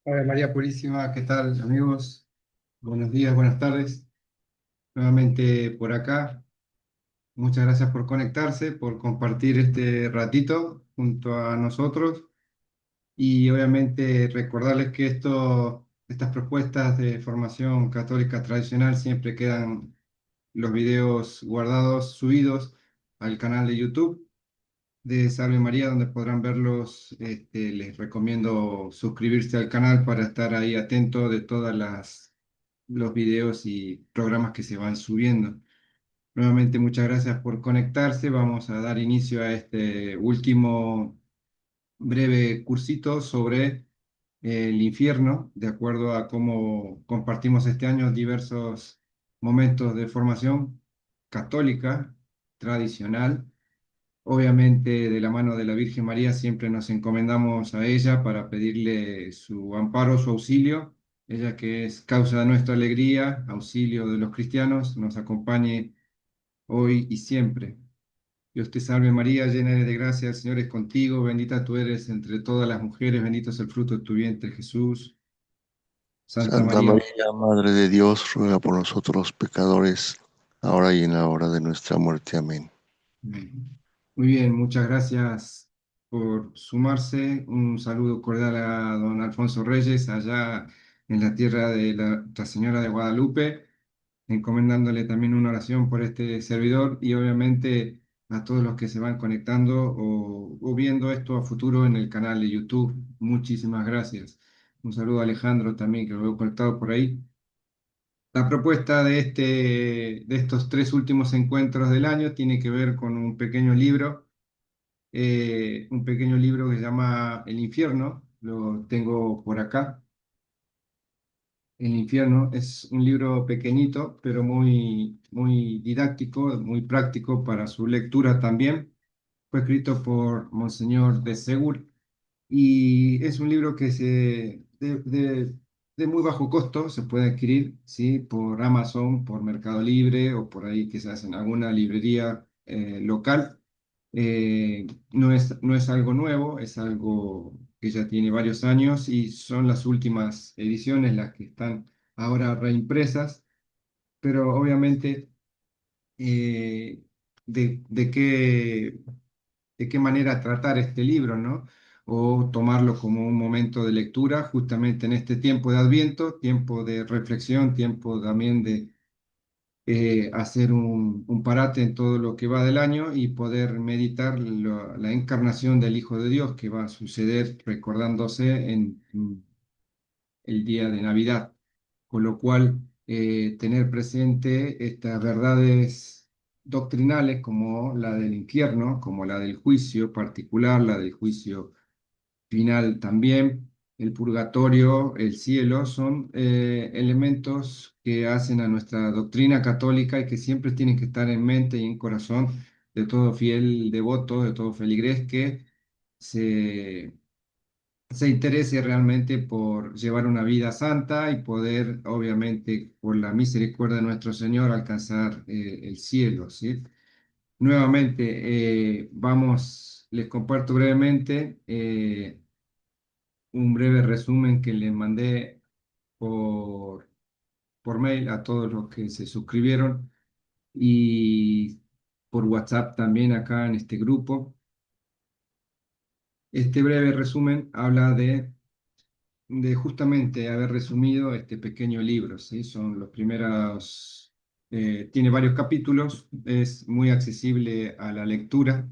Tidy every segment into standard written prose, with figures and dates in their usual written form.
Hola María Purísima, ¿qué tal amigos? Buenos días, buenas tardes. Nuevamente por acá. Muchas gracias por conectarse, por compartir este ratito junto a nosotros y obviamente recordarles que estas propuestas de formación católica tradicional siempre quedan los videos guardados, subidos al canal de YouTube de Salve María, donde podrán verlos. Les recomiendo suscribirse al canal para estar ahí atento de todas los videos y programas que se van subiendo. Nuevamente, muchas gracias por conectarse. Vamos a dar inicio a este último breve cursito sobre el infierno, de acuerdo a cómo compartimos este año diversos momentos de formación católica tradicional. Obviamente, de la mano de la Virgen María, siempre nos encomendamos a ella para pedirle su amparo, su auxilio. Ella que es causa de nuestra alegría, auxilio de los cristianos, nos acompañe hoy y siempre. Dios te salve María, llena eres de gracia, el Señor es contigo, bendita tú eres entre todas las mujeres, bendito es el fruto de tu vientre, Jesús. Santa Santa María. María, Madre de Dios, ruega por nosotros los pecadores, ahora y en la hora de nuestra muerte. Amén. Amén. Muy bien, muchas gracias por sumarse. Un saludo cordial a don Alfonso Reyes, allá en la tierra de la Nuestra Señora de Guadalupe, encomendándole también una oración por este servidor y obviamente a todos los que se van conectando o viendo esto a futuro en el canal de YouTube. Muchísimas gracias. Un saludo a Alejandro también, que lo veo conectado por ahí. La propuesta de estos tres últimos encuentros del año tiene que ver con un pequeño libro que se llama El Infierno, lo tengo por acá. El Infierno es un libro pequeñito, pero muy didáctico, muy práctico para su lectura también. Fue escrito por Monseñor de Segur y es un libro de muy bajo costo, se puede adquirir, ¿sí? Por Amazon, por Mercado Libre o por ahí quizás en alguna librería local. No es algo nuevo, es algo que ya tiene varios años y son las últimas ediciones las que están ahora reimpresas, pero obviamente eh, de qué manera tratar este libro, ¿no? O tomarlo como un momento de lectura justamente en este tiempo de Adviento, tiempo de reflexión, tiempo también de hacer un parate en todo lo que va del año y poder meditar la encarnación del Hijo de Dios que va a suceder recordándose en el día de Navidad. Con lo cual, tener presente estas verdades doctrinales como la del infierno, como la del juicio particular, la del juicio final también, el purgatorio, el cielo, son elementos que hacen a nuestra doctrina católica y que siempre tienen que estar en mente y en corazón de todo fiel devoto, de todo feligrés que se, se interese realmente por llevar una vida santa y poder, obviamente, por la misericordia de nuestro Señor, alcanzar el cielo, ¿sí? Nuevamente, les comparto brevemente. Un breve resumen que le mandé por, por mail a todos los que se suscribieron y por WhatsApp también acá en este grupo. Este breve resumen habla de justamente haber resumido este pequeño libro, ¿sí? Son los primeros, tiene varios capítulos, es muy accesible a la lectura,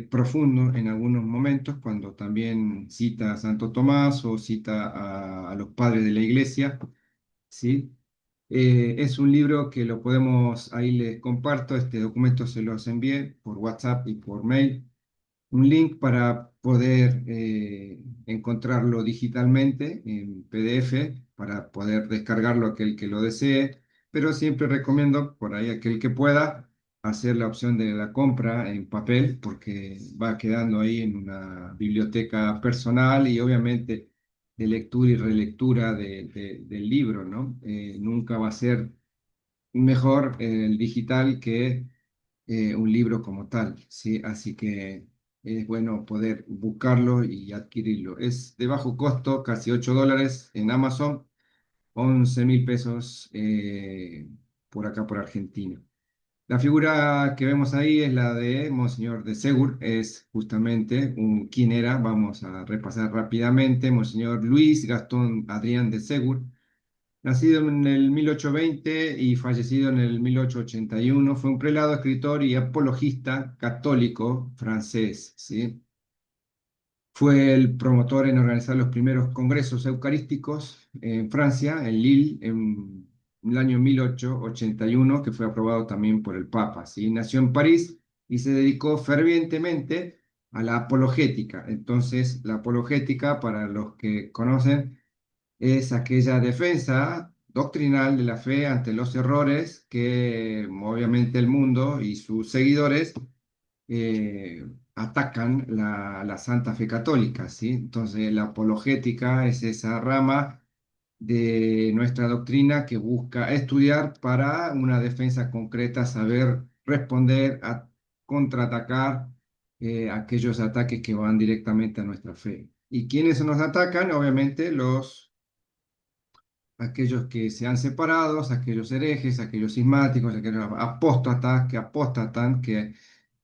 profundo en algunos momentos, cuando también cita a Santo Tomás o cita a los padres de la iglesia, ¿sí? Es un libro que lo podemos, ahí les comparto, este documento se los envié por WhatsApp y por mail, un link para poder encontrarlo digitalmente en PDF, para poder descargarlo aquel que lo desee, pero siempre recomiendo por ahí aquel que pueda hacer la opción de la compra en papel, porque va quedando ahí en una biblioteca personal y obviamente de lectura y relectura del libro, ¿no? Nunca va a ser mejor el digital que un libro como tal, ¿sí? Así que es bueno poder buscarlo y adquirirlo. Es de bajo costo, casi $8 en Amazon, 11.000 pesos por acá por Argentina. La figura que vemos ahí es la de Monseñor de Segur, es justamente quién era, vamos a repasar rápidamente, Monseñor Luis Gastón Adrián de Segur, nacido en el 1820 y fallecido en el 1881, fue un prelado, escritor y apologista católico francés, ¿sí? Fue el promotor en organizar los primeros congresos eucarísticos en Francia, en Lille, en el año 1881, que fue aprobado también por el Papa, ¿sí? Nació en París y se dedicó fervientemente a la apologética. Entonces, la apologética, para los que conocen, es aquella defensa doctrinal de la fe ante los errores que obviamente el mundo y sus seguidores atacan la Santa Fe Católica, ¿sí? Entonces, la apologética es esa rama de nuestra doctrina que busca estudiar para una defensa concreta, saber responder, a contraatacar aquellos ataques que van directamente a nuestra fe. ¿Y quiénes nos atacan? Obviamente aquellos que se han separado, aquellos herejes, aquellos cismáticos, aquellos apóstatas que apostatan, que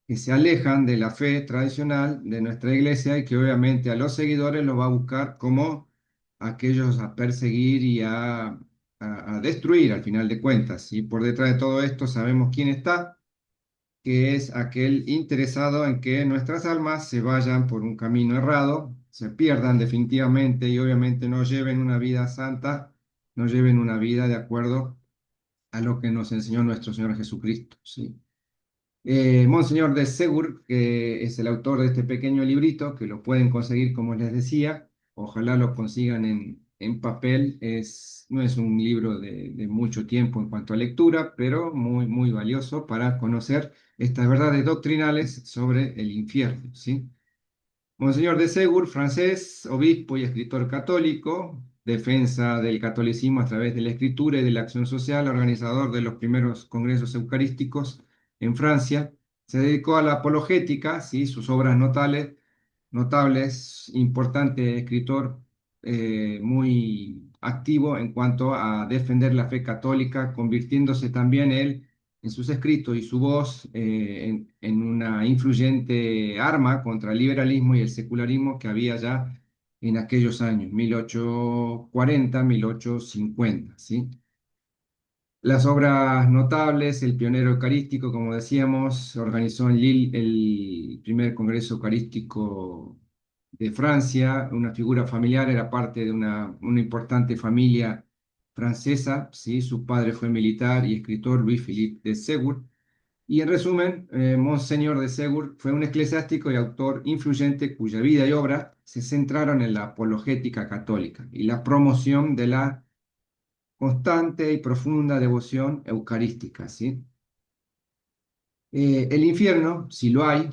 se alejan de la fe tradicional de nuestra iglesia y que obviamente a los seguidores los va a buscar como aquellos a perseguir y a destruir al final de cuentas. Y por detrás de todo esto sabemos quién está, que es aquel interesado en que nuestras almas se vayan por un camino errado, se pierdan definitivamente y obviamente no lleven una vida santa, no lleven una vida de acuerdo a lo que nos enseñó nuestro Señor Jesucristo, ¿sí? Monseñor de Segur, que es el autor de este pequeño librito, que lo pueden conseguir, como les decía, ojalá lo consigan en papel. No es un libro de mucho tiempo en cuanto a lectura, pero muy, muy valioso para conocer estas verdades doctrinales sobre el infierno, ¿sí? Monseñor de Segur, francés, obispo y escritor católico, defensa del catolicismo a través de la escritura y de la acción social, organizador de los primeros congresos eucarísticos en Francia, se dedicó a la apologética, ¿sí? Sus obras notables, importante escritor, muy activo en cuanto a defender la fe católica, convirtiéndose también él en sus escritos y su voz en una influyente arma contra el liberalismo y el secularismo que había ya en aquellos años, 1840, 1850, ¿sí? Las obras notables, el pionero eucarístico, como decíamos, organizó en Lille el primer Congreso Eucarístico de Francia, una figura familiar, era parte de una importante familia francesa, ¿sí? Su padre fue militar y escritor Louis-Philippe de Segur, y en resumen, Monseñor de Segur fue un eclesiástico y autor influyente cuya vida y obra se centraron en la apologética católica y la promoción de la constante y profunda devoción eucarística, ¿sí? El infierno, si lo hay,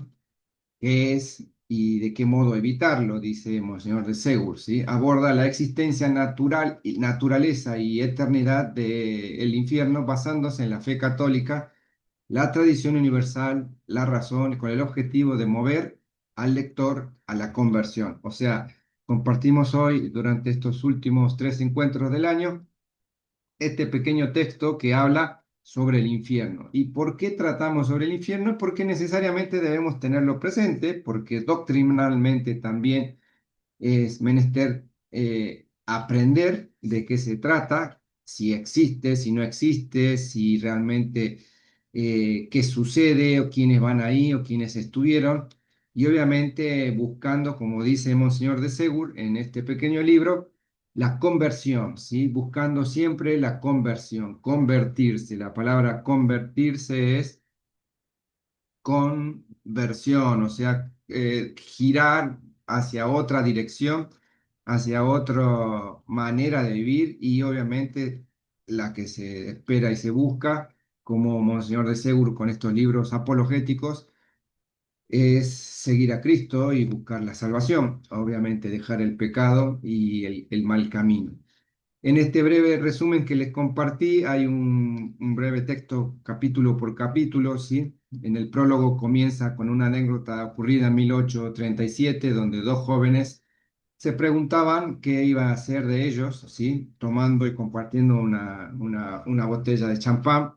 ¿qué es y de qué modo evitarlo? Dice Monseñor de Segur, ¿sí? Aborda la existencia natural, naturaleza y eternidad del infierno basándose en la fe católica, la tradición universal, la razón, con el objetivo de mover al lector a la conversión. O sea, compartimos hoy, durante estos últimos 3 encuentros del año, este pequeño texto que habla sobre el infierno. ¿Y por qué tratamos sobre el infierno? Porque necesariamente debemos tenerlo presente, porque doctrinalmente también es menester aprender de qué se trata, si existe, si no existe, si realmente qué sucede o quiénes van ahí o quiénes estuvieron. Y obviamente buscando, como dice Monseñor de Segur en este pequeño libro, la conversión, ¿sí? Buscando siempre la conversión, convertirse. La palabra convertirse es conversión, o sea, girar hacia otra dirección, hacia otra manera de vivir y obviamente la que se espera y se busca, como Monseñor de Segur con estos libros apologéticos, es seguir a Cristo y buscar la salvación, obviamente dejar el pecado y el mal camino. En este breve resumen que les compartí hay un breve texto capítulo por capítulo, ¿sí? En el prólogo comienza con una anécdota ocurrida en 1837, donde dos jóvenes se preguntaban qué iba a hacer de ellos, ¿sí? Tomando y compartiendo una botella de champán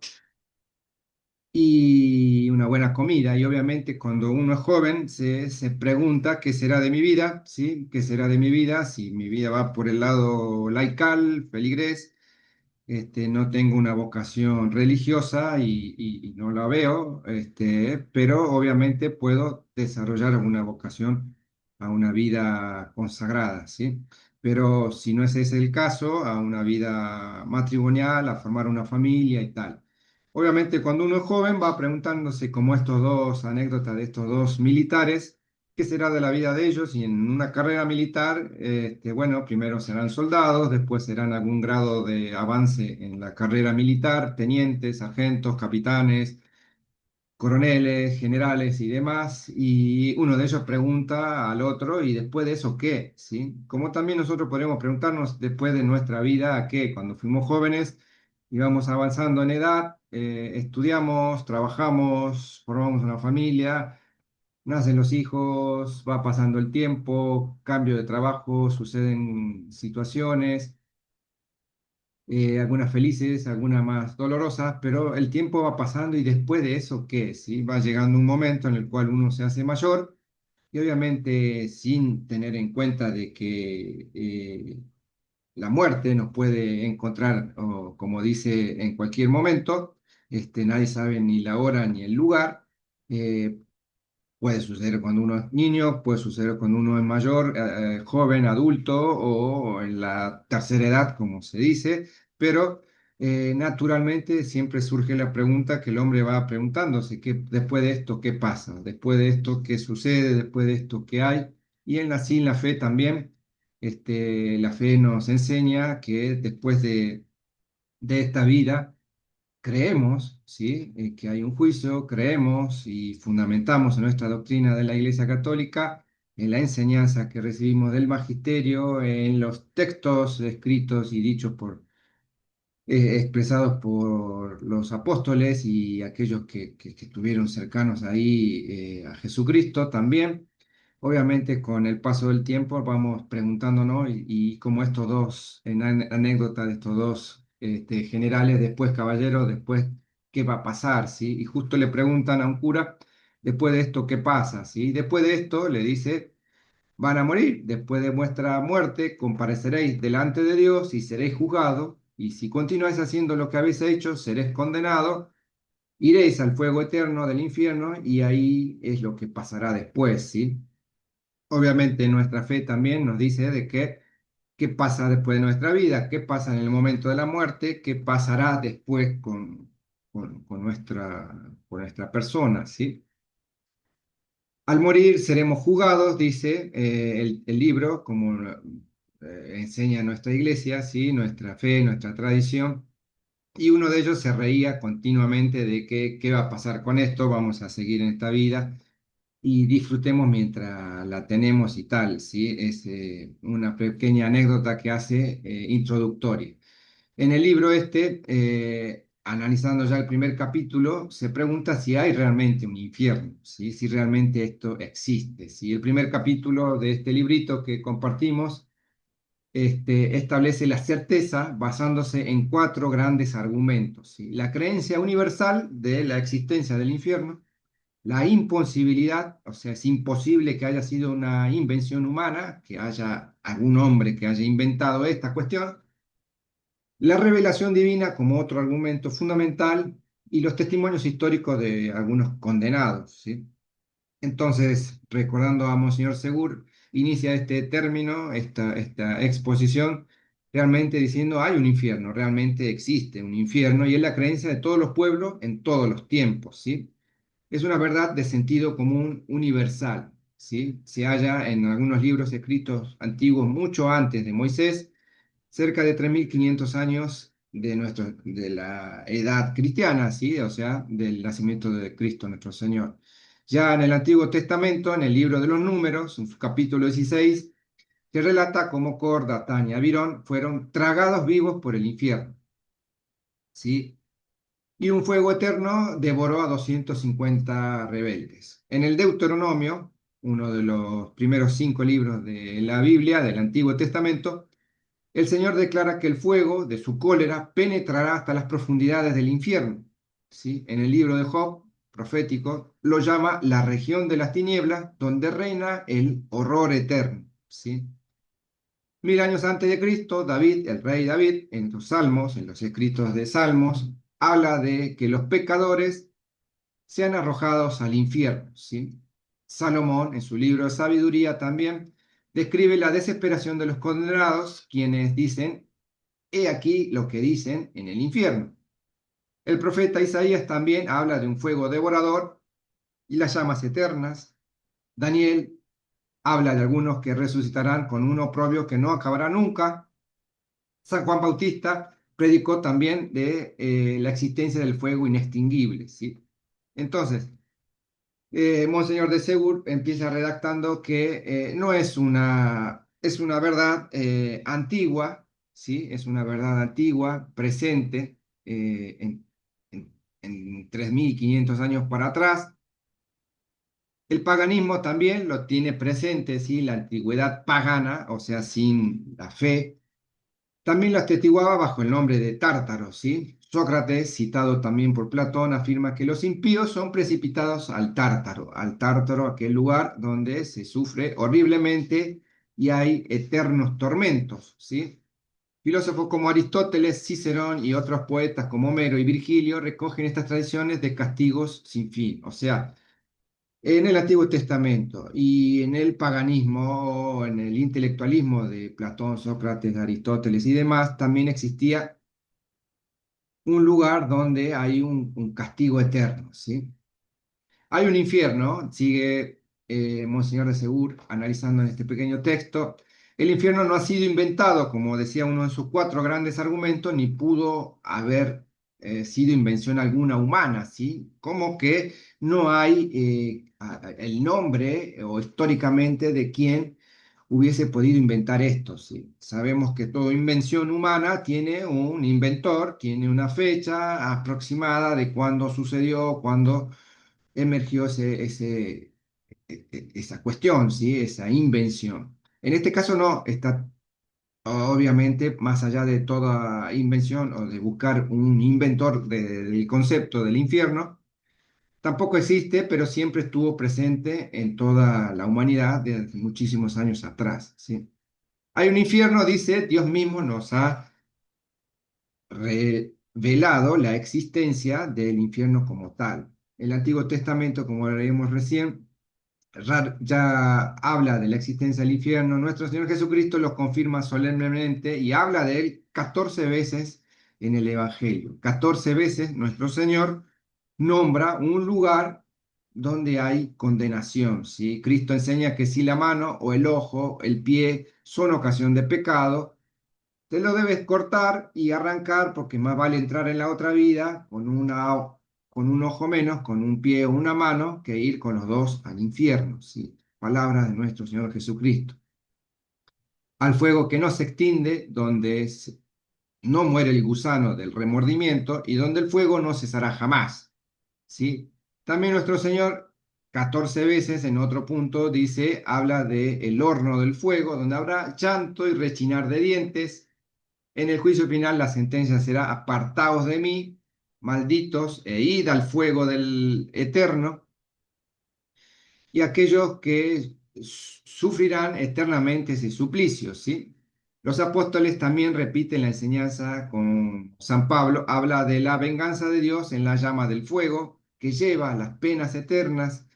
y una buena comida. Y obviamente cuando uno es joven se pregunta qué será de mi vida, ¿sí? ¿Qué será de mi vida si mi vida va por el lado laical, feligrés? No tengo una vocación religiosa y no la veo, pero obviamente puedo desarrollar una vocación a una vida consagrada, ¿sí? Pero si no ese es el caso, a una vida matrimonial, a formar una familia y tal. Obviamente cuando uno es joven va preguntándose como estos dos anécdotas de estos dos militares, qué será de la vida de ellos y en una carrera militar, bueno, primero serán soldados, después serán algún grado de avance en la carrera militar, tenientes, sargentos, capitanes, coroneles, generales y demás, y uno de ellos pregunta al otro, ¿y después de eso qué? ¿Sí? Como también nosotros podemos preguntarnos después de nuestra vida a qué, cuando fuimos jóvenes, íbamos avanzando en edad, estudiamos, trabajamos, formamos una familia. Nacen los hijos, va pasando el tiempo, cambio de trabajo, suceden situaciones, algunas felices, algunas más dolorosas, pero el tiempo va pasando y después de eso, ¿qué? ¿Sí? Va llegando un momento en el cual uno se hace mayor y obviamente sin tener en cuenta de que la muerte nos puede encontrar, o como dice, en cualquier momento, nadie sabe ni la hora ni el lugar. eh, Puede suceder cuando uno es niño, puede suceder cuando uno es mayor, joven, adulto o en la tercera edad, como se dice, pero naturalmente siempre surge la pregunta que el hombre va preguntándose, después de esto, ¿qué pasa? Después de esto, ¿qué sucede? Después de esto, ¿qué hay? Y en así en la fe también, la fe nos enseña que después de esta vida, creemos, ¿sí? Que hay un juicio, creemos y fundamentamos en nuestra doctrina de la Iglesia Católica, en la enseñanza que recibimos del magisterio, en los textos escritos y dichos expresados por los apóstoles y aquellos que estuvieron cercanos ahí a Jesucristo también. Obviamente con el paso del tiempo vamos preguntándonos y como estos dos, en anécdotas de estos dos generales, después caballeros, después qué va a pasar, ¿sí? Y justo le preguntan a un cura, después de esto, ¿qué pasa? ¿Sí? Después de esto le dice, van a morir. Después de vuestra muerte compareceréis delante de Dios y seréis juzgados. Y si continuáis haciendo lo que habéis hecho, seréis condenados. Iréis al fuego eterno del infierno y ahí es lo que pasará después, ¿sí? Obviamente nuestra fe también nos dice de qué pasa después de nuestra vida, qué pasa en el momento de la muerte, qué pasará después con nuestra persona, ¿sí? Al morir seremos juzgados, dice el libro, como enseña nuestra iglesia, ¿sí? Nuestra fe, nuestra tradición. Y uno de ellos se reía continuamente de qué va a pasar con esto, vamos a seguir en esta vida y disfrutemos mientras la tenemos y tal, ¿sí? Es una pequeña anécdota que hace introductoria. En el libro analizando ya el primer capítulo, se pregunta si hay realmente un infierno, ¿sí? Si realmente esto existe, ¿sí? El primer capítulo de este librito que compartimos establece la certeza basándose en cuatro grandes argumentos, ¿sí? La creencia universal de la existencia del infierno, la imposibilidad, o sea, es imposible que haya sido una invención humana, que haya algún hombre que haya inventado esta cuestión, la revelación divina como otro argumento fundamental y los testimonios históricos de algunos condenados, ¿sí? Entonces, recordando a Monseñor Segur, inicia este término, esta exposición, realmente diciendo hay un infierno, realmente existe un infierno y es la creencia de todos los pueblos en todos los tiempos, ¿sí? Es una verdad de sentido común universal, ¿sí? Se halla en algunos libros escritos antiguos mucho antes de Moisés, cerca de 3.500 años de la edad cristiana, ¿sí? O sea, del nacimiento de Cristo nuestro Señor. Ya en el Antiguo Testamento, en el libro de los Números, en su capítulo 16, que relata cómo Cor, Datán y Abirón fueron tragados vivos por el infierno, ¿sí? y un fuego eterno devoró a 250 rebeldes. En el Deuteronomio, uno de los primeros 5 libros de la Biblia, del Antiguo Testamento, el Señor declara que el fuego de su cólera penetrará hasta las profundidades del infierno. ¿Sí? En el libro de Job, profético, lo llama la región de las tinieblas, donde reina el horror eterno. ¿Sí? 1000 años antes de Cristo, David, el rey David, en los Salmos, en los escritos de Salmos, habla de que los pecadores sean arrojados al infierno. ¿Sí? Salomón, en su libro de Sabiduría, también describe la desesperación de los condenados, quienes dicen: he aquí lo que dicen en el infierno. El profeta Isaías también habla de un fuego devorador y las llamas eternas. Daniel habla de algunos que resucitarán con un oprobio que no acabará nunca. San Juan Bautista predicó también de la existencia del fuego inextinguible. ¿Sí? Entonces, Monseñor de Segur empieza redactando que no es una verdad antigua, ¿sí? Es una verdad antigua, presente en 3500 años para atrás. El paganismo también lo tiene presente, ¿sí? La antigüedad pagana, o sea, sin la fe. También lo atestiguaba bajo el nombre de tártaros, ¿sí? Sócrates, citado también por Platón, afirma que los impíos son precipitados al tártaro, aquel lugar donde se sufre horriblemente y hay eternos tormentos, ¿sí? Filósofos como Aristóteles, Cicerón y otros poetas como Homero y Virgilio recogen estas tradiciones de castigos sin fin, o sea, en el Antiguo Testamento y en el paganismo, en el intelectualismo de Platón, Sócrates, Aristóteles y demás, también existía un lugar donde hay un castigo eterno, ¿sí? Hay un infierno, sigue Monseñor de Segur analizando en este pequeño texto. El infierno no ha sido inventado, como decía uno de sus 4 grandes argumentos, ni pudo haber sido invención alguna humana, ¿sí? Como que no hay el nombre o históricamente de quién hubiese podido inventar esto, ¿sí? Sabemos que toda invención humana tiene un inventor, tiene una fecha aproximada de cuándo sucedió, cuándo emergió esa cuestión, ¿sí? Esa invención. En este caso no, está obviamente más allá de toda invención o de buscar un inventor del concepto del infierno, tampoco existe, pero siempre estuvo presente en toda la humanidad desde muchísimos años atrás, ¿sí? Hay un infierno, dice, Dios mismo nos ha revelado la existencia del infierno como tal. El Antiguo Testamento, como leímos recién, ya habla de la existencia del infierno. Nuestro Señor Jesucristo lo confirma solemnemente y habla de él 14 veces en el Evangelio. 14 veces nuestro Señor nombra un lugar donde hay condenación, ¿sí? Cristo enseña que si la mano o el ojo, el pie son ocasión de pecado, te lo debes cortar y arrancar porque más vale entrar en la otra vida con un ojo menos, con un pie o una mano, que ir con los dos al infierno. ¿Sí? Palabras de nuestro Señor Jesucristo. Al fuego que no se extiende, donde no muere el gusano del remordimiento y donde el fuego no cesará jamás. ¿Sí? También nuestro Señor 14 veces en otro punto dice, habla de el horno del fuego, donde habrá llanto y rechinar de dientes. En el juicio final la sentencia será: apartaos de mí, malditos, e id al fuego del eterno, y aquellos que sufrirán eternamente ese suplicio, ¿sí? Los apóstoles también repiten la enseñanza con San Pablo, habla de la venganza de Dios en la llama del fuego, que lleva a las penas eternas.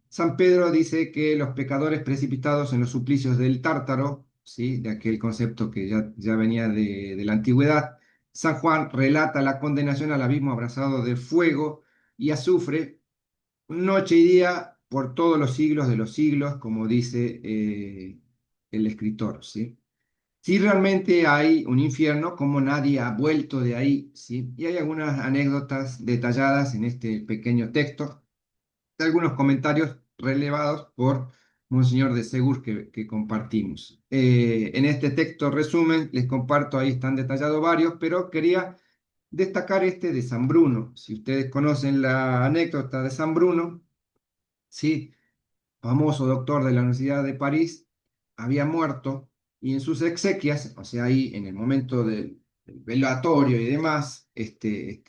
San Pedro dice que los pecadores precipitados en los suplicios del Tártaro, ¿sí? De aquel concepto que ya venía de la antigüedad. San Juan relata la condenación al abismo abrasado de fuego y azufre, noche y día por todos los siglos de los siglos, como dice el escritor, ¿sí? Si realmente hay un infierno, como nadie ha vuelto de ahí, ¿sí? Y hay algunas anécdotas detalladas en este pequeño texto, algunos comentarios relevados por Monseñor de Segur que compartimos. En este texto resumen, les comparto, ahí están detallados varios, pero quería destacar este de San Bruno. Si ustedes conocen la anécdota de San Bruno, ¿sí? Famoso doctor de la Universidad de París, había muerto y en sus exequias, o sea, ahí en el momento del velatorio y demás, este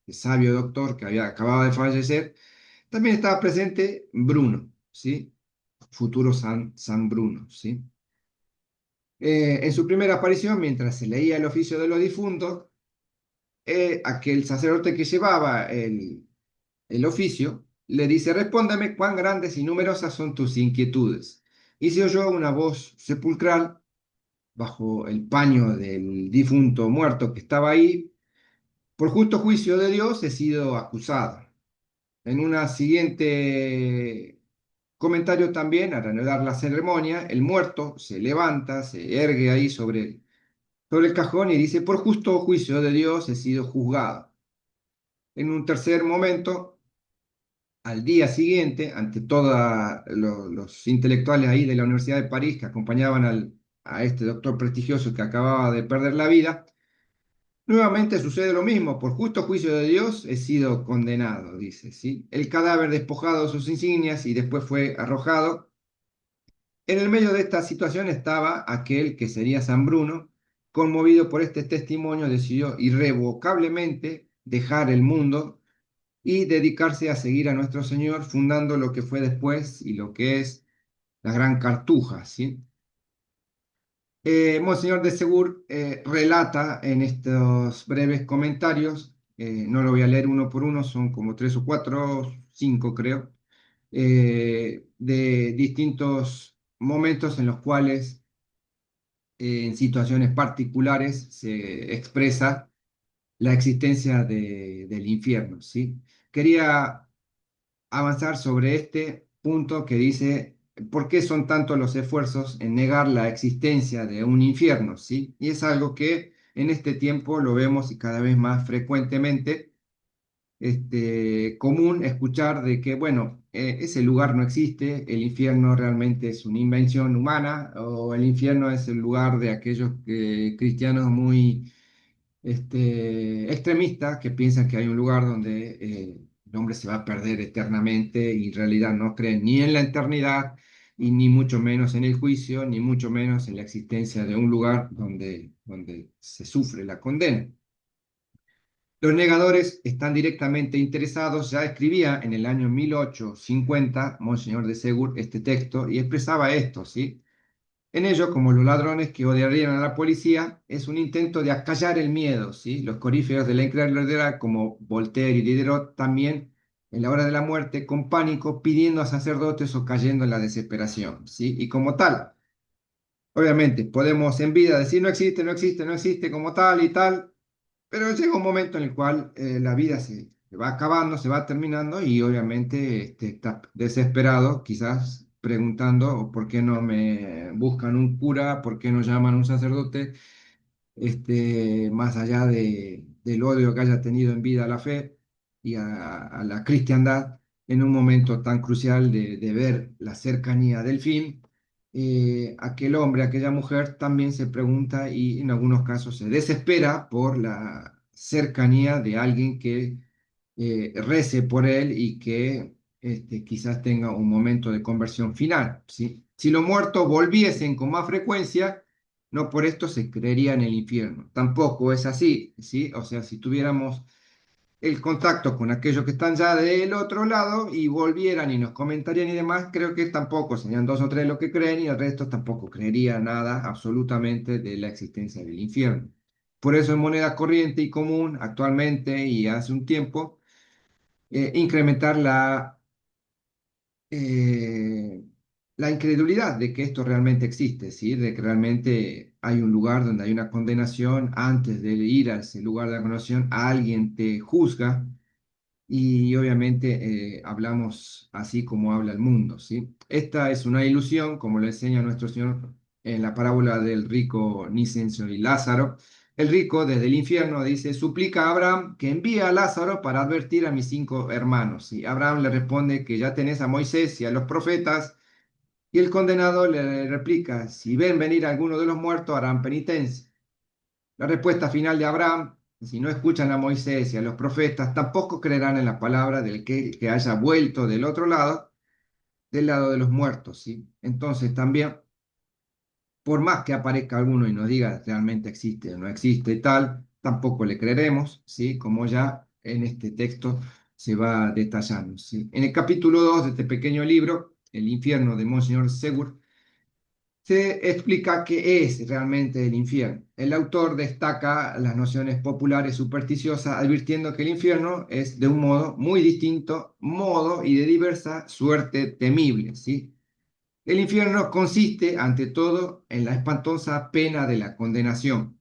sabio doctor que había acabado de fallecer, también estaba presente Bruno, ¿sí? Futuro San Bruno, ¿sí? En su primera aparición, mientras se leía el oficio de los difuntos, aquel sacerdote que llevaba el oficio le dice, respóndame cuán grandes y numerosas son tus inquietudes. Y se oyó una voz sepulcral bajo el paño del difunto muerto que estaba ahí. Por justo juicio de Dios he sido acusado. En una siguiente comentario también, al reanudar la ceremonia, el muerto se levanta, se ergue ahí sobre el cajón y dice, por justo juicio de Dios he sido juzgado. En un tercer momento, al día siguiente, ante todos los intelectuales ahí de la Universidad de París que acompañaban a este doctor prestigioso que acababa de perder la vida, nuevamente sucede lo mismo, por justo juicio de Dios he sido condenado, dice, ¿sí? El cadáver despojado de sus insignias y después fue arrojado. En el medio de esta situación estaba aquel que sería San Bruno, conmovido por este testimonio, decidió irrevocablemente dejar el mundo y dedicarse a seguir a nuestro Señor, fundando lo que fue después y lo que es la Gran Cartuja, ¿sí? Monseñor de Segur relata en estos breves comentarios, no lo voy a leer uno por uno, son como tres o cuatro, cinco creo, de distintos momentos en los cuales en situaciones particulares se expresa la existencia del infierno, ¿sí? Quería avanzar sobre este punto que dice, ¿por qué son tantos los esfuerzos en negar la existencia de un infierno, ¿sí? Y es algo que en este tiempo lo vemos y cada vez más frecuentemente común escuchar de que, bueno, ese lugar no existe, el infierno realmente es una invención humana, o el infierno es el lugar de aquellos cristianos muy extremistas que piensan que hay un lugar donde el hombre se va a perder eternamente y en realidad no creen ni en la eternidad y ni mucho menos en el juicio, ni mucho menos en la existencia de un lugar donde se sufre la condena. Los negadores están directamente interesados, ya escribía en el año 1850 Monseñor de Segur este texto y expresaba esto, ¿sí? En ello, como los ladrones que odiarían a la policía, es un intento de acallar el miedo, ¿sí? Los coríferos de la incredulidad, como Voltaire y Diderot, también en la hora de la muerte, con pánico, pidiendo a sacerdotes o cayendo en la desesperación, ¿sí? Y como tal, obviamente, podemos en vida decir no existe, no existe, no existe como tal y tal, pero llega un momento en el cual la vida se va acabando, se va terminando y obviamente está desesperado, quizás preguntando por qué no me buscan un cura, por qué no llaman a un sacerdote, más allá del odio que haya tenido en vida a la fe y a la cristiandad en un momento tan crucial de ver la cercanía del fin. Aquel hombre, aquella mujer también se pregunta y en algunos casos se desespera por la cercanía de alguien que rece por él y que quizás tenga un momento de conversión final, ¿sí? Si los muertos volviesen con más frecuencia, no por esto se creería en el infierno. Tampoco es así, ¿sí? O sea, si tuviéramos el contacto con aquellos que están ya del otro lado y volvieran y nos comentarían y demás, creo que tampoco serían dos o tres los que creen y el resto tampoco creería nada absolutamente de la existencia del infierno. Por eso es moneda corriente y común actualmente y hace un tiempo incrementar eh, la incredulidad de que esto realmente existe, ¿sí? De que realmente hay un lugar donde hay una condenación, antes de ir a ese lugar de la condenación, alguien te juzga y obviamente hablamos así como habla el mundo, ¿sí? Esta es una ilusión, como lo enseña nuestro Señor en la parábola del rico Nicencio y Lázaro. El rico desde el infierno dice, suplica a Abraham que envíe a Lázaro para advertir a mis cinco hermanos. Y Abraham le responde que ya tenés a Moisés y a los profetas. Y el condenado le replica, si ven venir a alguno de los muertos harán penitencia. La respuesta final de Abraham Si no escuchan a Moisés y a los profetas, tampoco creerán en la palabra del que haya vuelto del lado de los muertos, ¿sí? Entonces también, por más que aparezca alguno y nos diga realmente existe o no existe y tal, tampoco le creeremos, ¿sí? Como ya en este texto se va detallando, ¿sí? En el capítulo 2 de este pequeño libro, El infierno de Monseñor Segur, se explica qué es realmente el infierno. El autor destaca las nociones populares supersticiosas, advirtiendo que el infierno es de un modo muy distinto, modo y de diversa suerte temible, ¿sí? El infierno consiste, ante todo, en la espantosa pena de la condenación.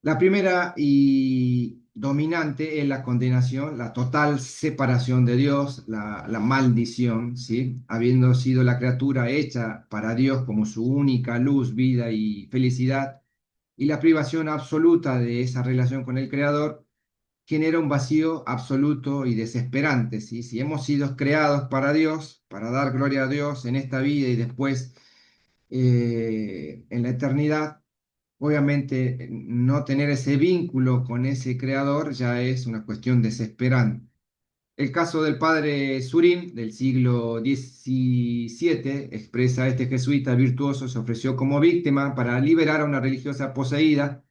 La primera y dominante es la condenación, la total separación de Dios, la maldición, ¿sí? Habiendo sido la criatura hecha para Dios como su única luz, vida y felicidad, y la privación absoluta de esa relación con el Creador genera un vacío absoluto y desesperante, ¿sí? Si hemos sido creados para Dios, para dar gloria a Dios en esta vida y después en la eternidad, obviamente no tener ese vínculo con ese creador ya es una cuestión desesperante. El caso del padre Surim del siglo XVII expresa: este jesuita virtuoso se ofreció como víctima para liberar a una religiosa poseída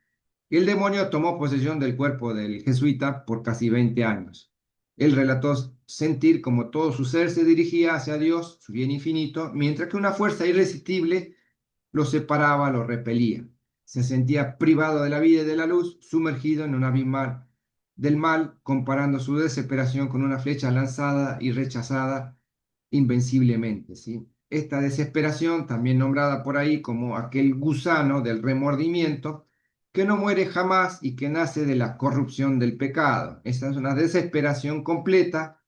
y el demonio tomó posesión del cuerpo del jesuita por casi 20 años. Él relató sentir como todo su ser se dirigía hacia Dios, su bien infinito, mientras que una fuerza irresistible lo separaba, lo repelía. Se sentía privado de la vida y de la luz, sumergido en un abismal del mal, comparando su desesperación con una flecha lanzada y rechazada invenciblemente, ¿sí? Esta desesperación, también nombrada por ahí como aquel gusano del remordimiento, que no muere jamás y que nace de la corrupción del pecado. Esta es una desesperación completa,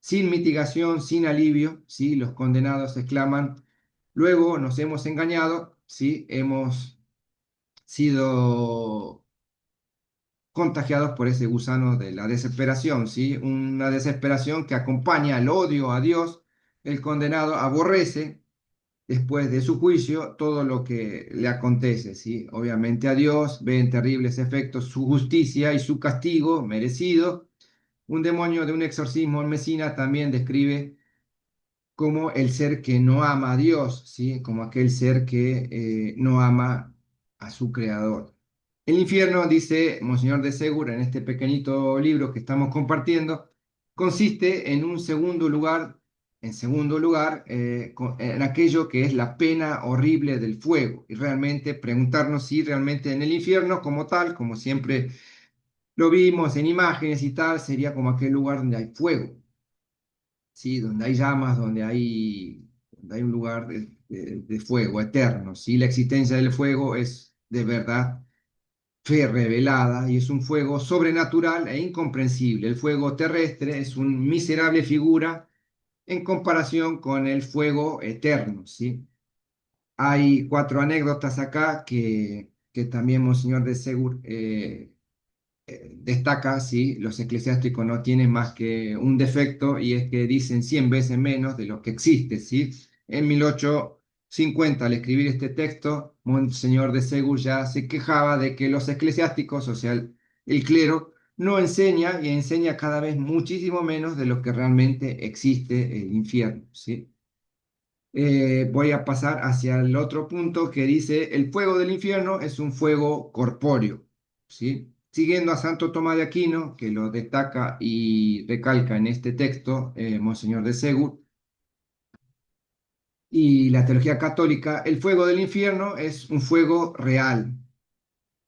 sin mitigación, sin alivio, ¿sí? Los condenados exclaman: luego nos hemos engañado, ¿sí? Hemos sido contagiados por ese gusano de la desesperación, ¿sí? Una desesperación que acompaña el odio a Dios. El condenado aborrece después de su juicio todo lo que le acontece, ¿sí? Obviamente a Dios ve en terribles efectos su justicia y su castigo merecido. Un demonio de un exorcismo en Mesina también describe como el ser que no ama a Dios, ¿sí? Como aquel ser que no ama a su creador. El infierno, dice Monseñor de Segura en este pequeñito libro que estamos compartiendo, consiste en un segundo lugar, en aquello que es la pena horrible del fuego. Y realmente preguntarnos si realmente en el infierno como tal, como siempre lo vimos en imágenes y tal, sería como aquel lugar donde hay fuego, ¿sí? Donde hay llamas, donde hay un lugar de fuego eterno, ¿sí? La existencia del fuego es de verdad fe revelada y es un fuego sobrenatural e incomprensible. El fuego terrestre es una miserable figura en comparación con el fuego eterno, ¿sí? Hay cuatro anécdotas acá que también Monseñor de Segur destaca, sí, los eclesiásticos no tienen más que un defecto y es que dicen 100 veces menos de lo que existe, ¿sí? En 1850, al escribir este texto, Monseñor de Segur ya se quejaba de que los eclesiásticos, o sea, el clero, no enseña y enseña cada vez muchísimo menos de lo que realmente existe el infierno, ¿sí? Voy a pasar hacia el otro punto que dice: el fuego del infierno es un fuego corpóreo, ¿sí? Siguiendo a Santo Tomás de Aquino, que lo destaca y recalca en este texto, Monseñor de Segur, y la teología católica, el fuego del infierno es un fuego real,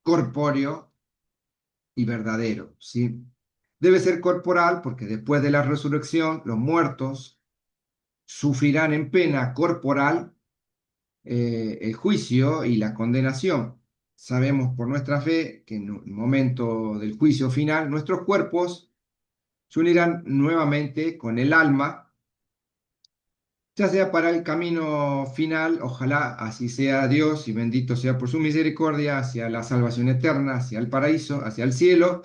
corpóreo y verdadero, ¿sí? Debe ser corporal porque después de la resurrección los muertos sufrirán en pena corporal el juicio y la condenación. Sabemos por nuestra fe que en el momento del juicio final nuestros cuerpos se unirán nuevamente con el alma, ya sea para el camino final, ojalá así sea Dios y bendito sea por su misericordia, hacia la salvación eterna, hacia el paraíso, hacia el cielo,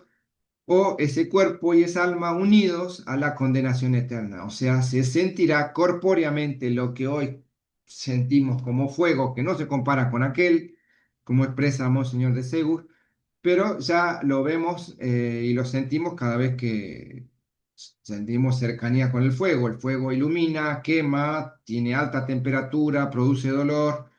o ese cuerpo y esa alma unidos a la condenación eterna. O sea, se sentirá corpóreamente lo que hoy sentimos como fuego, que no se compara con aquel, como expresa Monseñor de Segur, pero ya lo vemos y lo sentimos cada vez que sentimos cercanía con el fuego. El fuego ilumina, quema, tiene alta temperatura, produce dolor.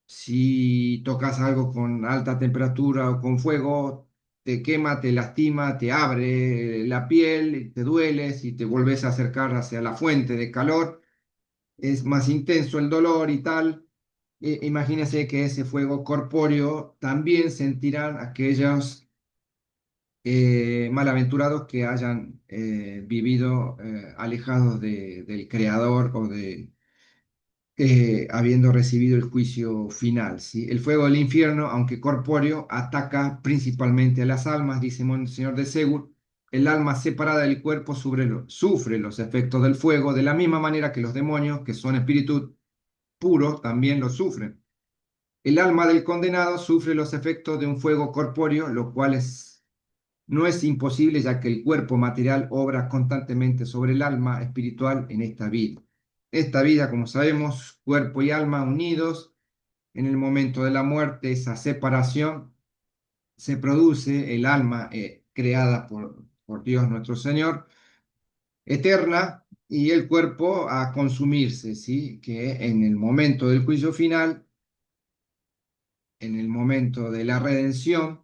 Si tocas algo con alta temperatura o con fuego, te quema, te lastima, te abre la piel, te duele. Si te vuelves a acercar hacia la fuente de calor, es más intenso el dolor y tal. Imagínense que ese fuego corpóreo también sentirán aquellos malaventurados que hayan vivido alejados del Creador o de habiendo recibido el juicio final, ¿sí? El fuego del infierno, aunque corpóreo, ataca principalmente a las almas, dice Monseñor de Segur. El alma separada del cuerpo sufre los efectos del fuego de la misma manera que los demonios, que son espíritus puros, también lo sufren. El alma del condenado sufre los efectos de un fuego corpóreo, lo cual no es imposible, ya que el cuerpo material obra constantemente sobre el alma espiritual en esta vida. Esta vida, como sabemos, cuerpo y alma unidos, en el momento de la muerte, esa separación se produce, el alma creada por Dios nuestro Señor, eterna, y el cuerpo a consumirse, ¿sí? Que en el momento del juicio final, en el momento de la redención,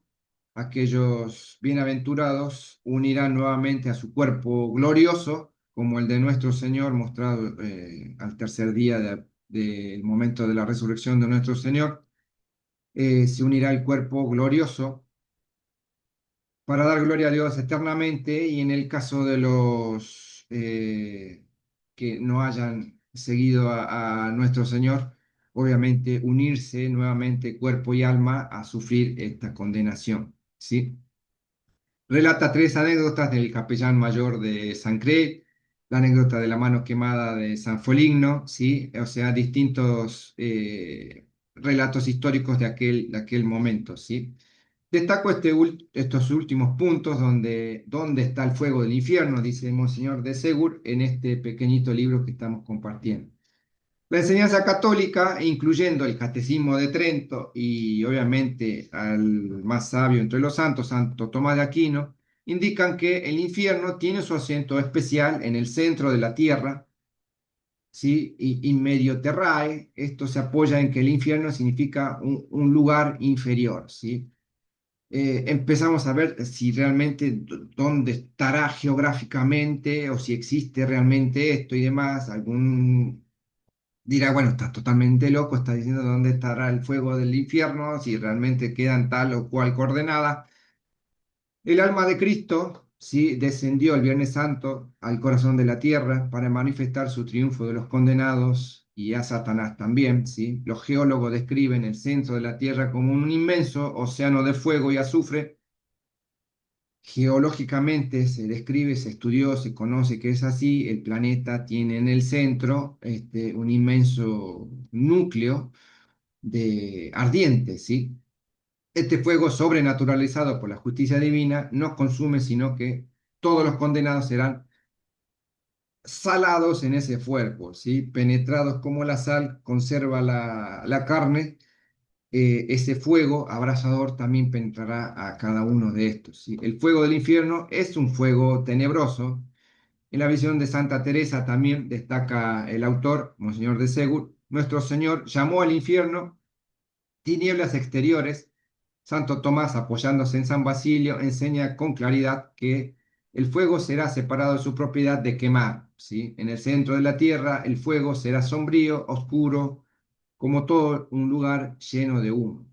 aquellos bienaventurados unirán nuevamente a su cuerpo glorioso, como el de nuestro Señor, mostrado al tercer día del momento de la resurrección de nuestro Señor. Se unirá el cuerpo glorioso para dar gloria a Dios eternamente, y en el caso de los que no hayan seguido a nuestro Señor, obviamente unirse nuevamente cuerpo y alma a sufrir esta condenación, ¿sí? Relata tres anécdotas del capellán mayor de San Cré, la anécdota de la mano quemada de San Foligno, ¿sí? O sea, distintos relatos históricos de aquel momento, ¿sí? Destaco estos últimos puntos donde está el fuego del infierno, dice Monseñor de Segur, en este pequeñito libro que estamos compartiendo. La enseñanza católica, incluyendo el Catecismo de Trento y obviamente al más sabio entre los santos, Santo Tomás de Aquino, indican que el infierno tiene su asiento especial en el centro de la tierra, ¿sí? Y in medio terrae. Esto se apoya en que el infierno significa un lugar inferior, ¿sí? Empezamos a ver si realmente dónde estará geográficamente o si existe realmente esto y demás. Algún dirá, bueno, está totalmente loco, está diciendo dónde estará el fuego del infierno, si realmente quedan tal o cual coordenada. El alma de Cristo, sí, descendió el Viernes Santo al corazón de la tierra para manifestar su triunfo de los condenados y a Satanás también, sí. Los geólogos describen el centro de la tierra como un inmenso océano de fuego y azufre. Geológicamente se describe, se estudió, se conoce que es así. El planeta tiene en el centro un inmenso núcleo de ardiente, ¿sí? Este fuego sobrenaturalizado por la justicia divina no consume, sino que todos los condenados serán salados en ese fuego, ¿sí? Penetrados como la sal conserva la carne, ese fuego abrasador también penetrará a cada uno de estos, ¿sí? El fuego del infierno es un fuego tenebroso. En la visión de Santa Teresa también destaca el autor, Monseñor de Segur, nuestro Señor llamó al infierno tinieblas exteriores. Santo Tomás, apoyándose en San Basilio, enseña con claridad que el fuego será separado de su propiedad de quemar, ¿sí? En el centro de la tierra el fuego será sombrío, oscuro, como todo un lugar lleno de humo.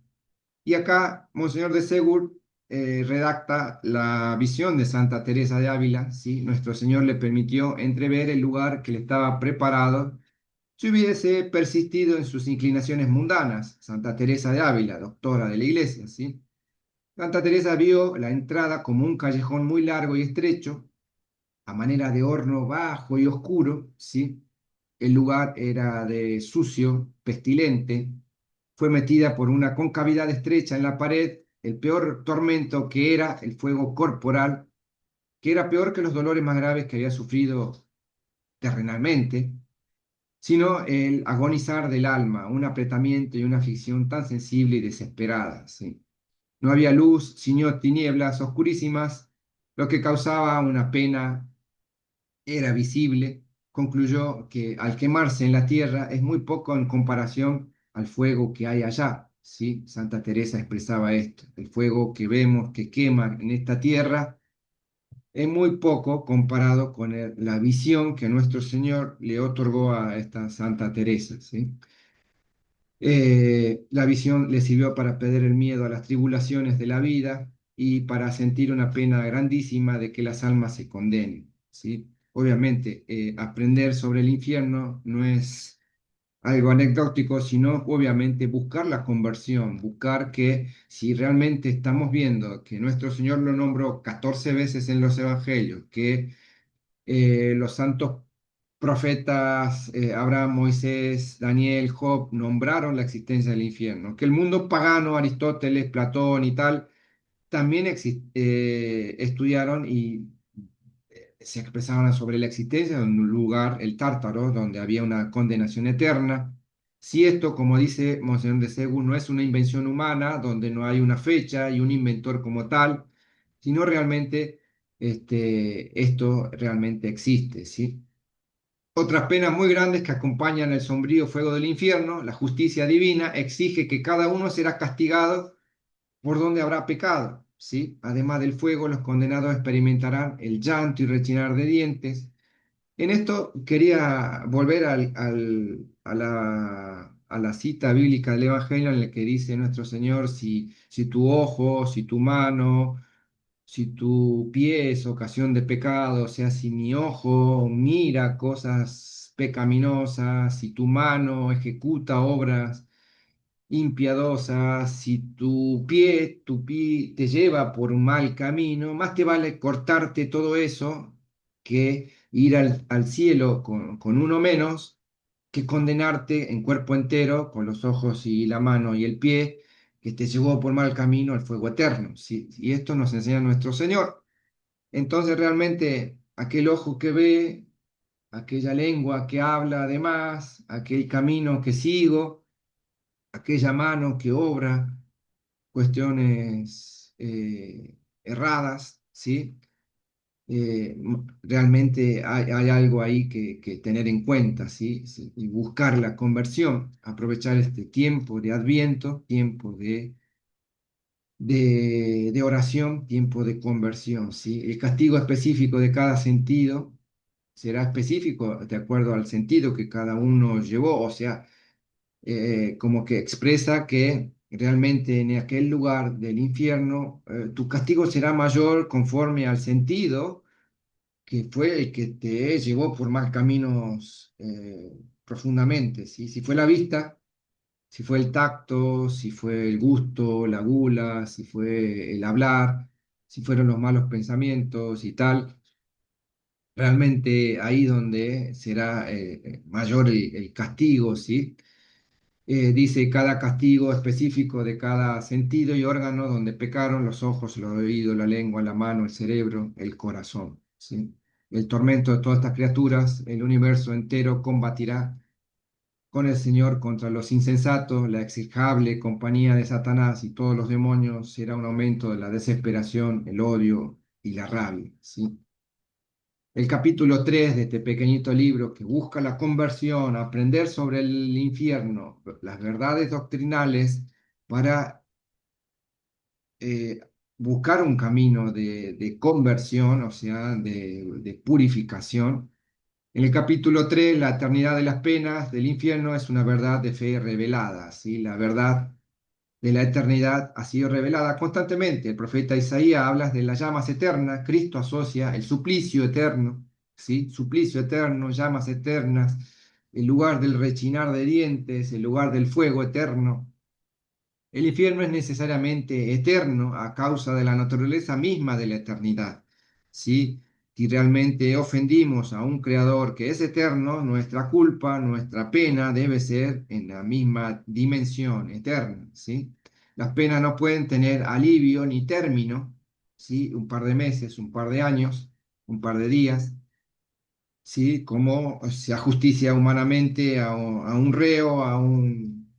Y acá Monseñor de Segur redacta la visión de Santa Teresa de Ávila, ¿sí? Nuestro Señor le permitió entrever el lugar que le estaba preparado si hubiese persistido en sus inclinaciones mundanas. Santa Teresa de Ávila, doctora de la Iglesia, ¿sí? Santa Teresa vio la entrada como un callejón muy largo y estrecho, a manera de horno bajo y oscuro, ¿sí? El lugar era de sucio, pestilente, fue metida por una concavidad estrecha en la pared, el peor tormento que era el fuego corporal, que era peor que los dolores más graves que había sufrido terrenalmente, sino el agonizar del alma, un apretamiento y una aflicción tan sensible y desesperada, ¿sí? No había luz, sino tinieblas oscurísimas, lo que causaba una pena era visible. Concluyó que al quemarse en la tierra es muy poco en comparación al fuego que hay allá. ¿Sí? Santa Teresa expresaba esto. El fuego que vemos que quema en esta tierra es muy poco comparado con la visión que nuestro Señor le otorgó a esta Santa Teresa. ¿Sí? La visión le sirvió para perder el miedo a las tribulaciones de la vida y para sentir una pena grandísima de que las almas se condenen, ¿sí? Obviamente, aprender sobre el infierno no es algo anecdótico, sino obviamente buscar la conversión, buscar que si realmente estamos viendo que nuestro Señor lo nombró 14 veces en los evangelios, que los santos profetas, Abraham, Moisés, Daniel, Job, nombraron la existencia del infierno, que el mundo pagano, Aristóteles, Platón y tal, también estudiaron y se expresaban sobre la existencia de un lugar, el Tártaro, donde había una condenación eterna. Si esto, como dice Monseñor de Segu, no es una invención humana, donde no hay una fecha y un inventor como tal, sino realmente esto realmente existe, ¿sí? Otras penas muy grandes que acompañan el sombrío fuego del infierno, la justicia divina exige que cada uno será castigado por donde habrá pecado, ¿sí? Además del fuego, los condenados experimentarán el llanto y rechinar de dientes. En esto quería volver a la cita bíblica del Evangelio en la que dice nuestro Señor, si tu ojo, si tu mano, si tu pie es ocasión de pecado, o sea, si mi ojo mira cosas pecaminosas, si tu mano ejecuta obras impiadosas, si tu pie te lleva por un mal camino, más te vale cortarte todo eso que ir al cielo con uno menos, que condenarte en cuerpo entero con los ojos y la mano y el pie que te llevó por mal camino al fuego eterno. ¿Sí? Y esto nos enseña nuestro Señor. Entonces realmente aquel ojo que ve, aquella lengua que habla además, aquel camino que sigo, aquella mano que obra cuestiones erradas, ¿sí? Realmente hay algo ahí que tener en cuenta, ¿sí? Sí, y buscar la conversión, aprovechar este tiempo de Adviento, tiempo de oración, tiempo de conversión, ¿sí? El castigo específico de cada sentido será específico de acuerdo al sentido que cada uno llevó, o sea, como que expresa que realmente en aquel lugar del infierno tu castigo será mayor conforme al sentido que fue el que te llevó por más caminos profundamente, ¿sí? Si fue la vista, si fue el tacto, si fue el gusto, la gula, si fue el hablar, si fueron los malos pensamientos y tal, realmente ahí donde será mayor el castigo, ¿sí? Dice cada castigo específico de cada sentido y órgano donde pecaron los ojos, los oídos, la lengua, la mano, el cerebro, el corazón, ¿sí? El tormento de todas estas criaturas, el universo entero combatirá con el Señor contra los insensatos, la execrable compañía de Satanás y todos los demonios será un aumento de la desesperación, el odio y la rabia, ¿sí? El capítulo 3 de este pequeñito libro que busca la conversión, aprender sobre el infierno, las verdades doctrinales para eh, buscar un camino de conversión, o sea, de purificación. En el capítulo 3 la eternidad de las penas del infierno es una verdad de fe revelada, ¿sí? La verdad de la eternidad ha sido revelada constantemente. El profeta Isaías habla de las llamas eternas, Cristo asocia el suplicio eterno, ¿sí? Suplicio eterno, llamas eternas, el lugar del rechinar de dientes, el lugar del fuego eterno. El infierno es necesariamente eterno a causa de la naturaleza misma de la eternidad, ¿sí? Si realmente ofendimos a un creador que es eterno, nuestra culpa, nuestra pena debe ser en la misma dimensión eterna, ¿sí? Las penas no pueden tener alivio ni término, ¿sí? Un par de meses, un par de años, un par de días, ¿sí? Como se ajusticia humanamente a un reo, a un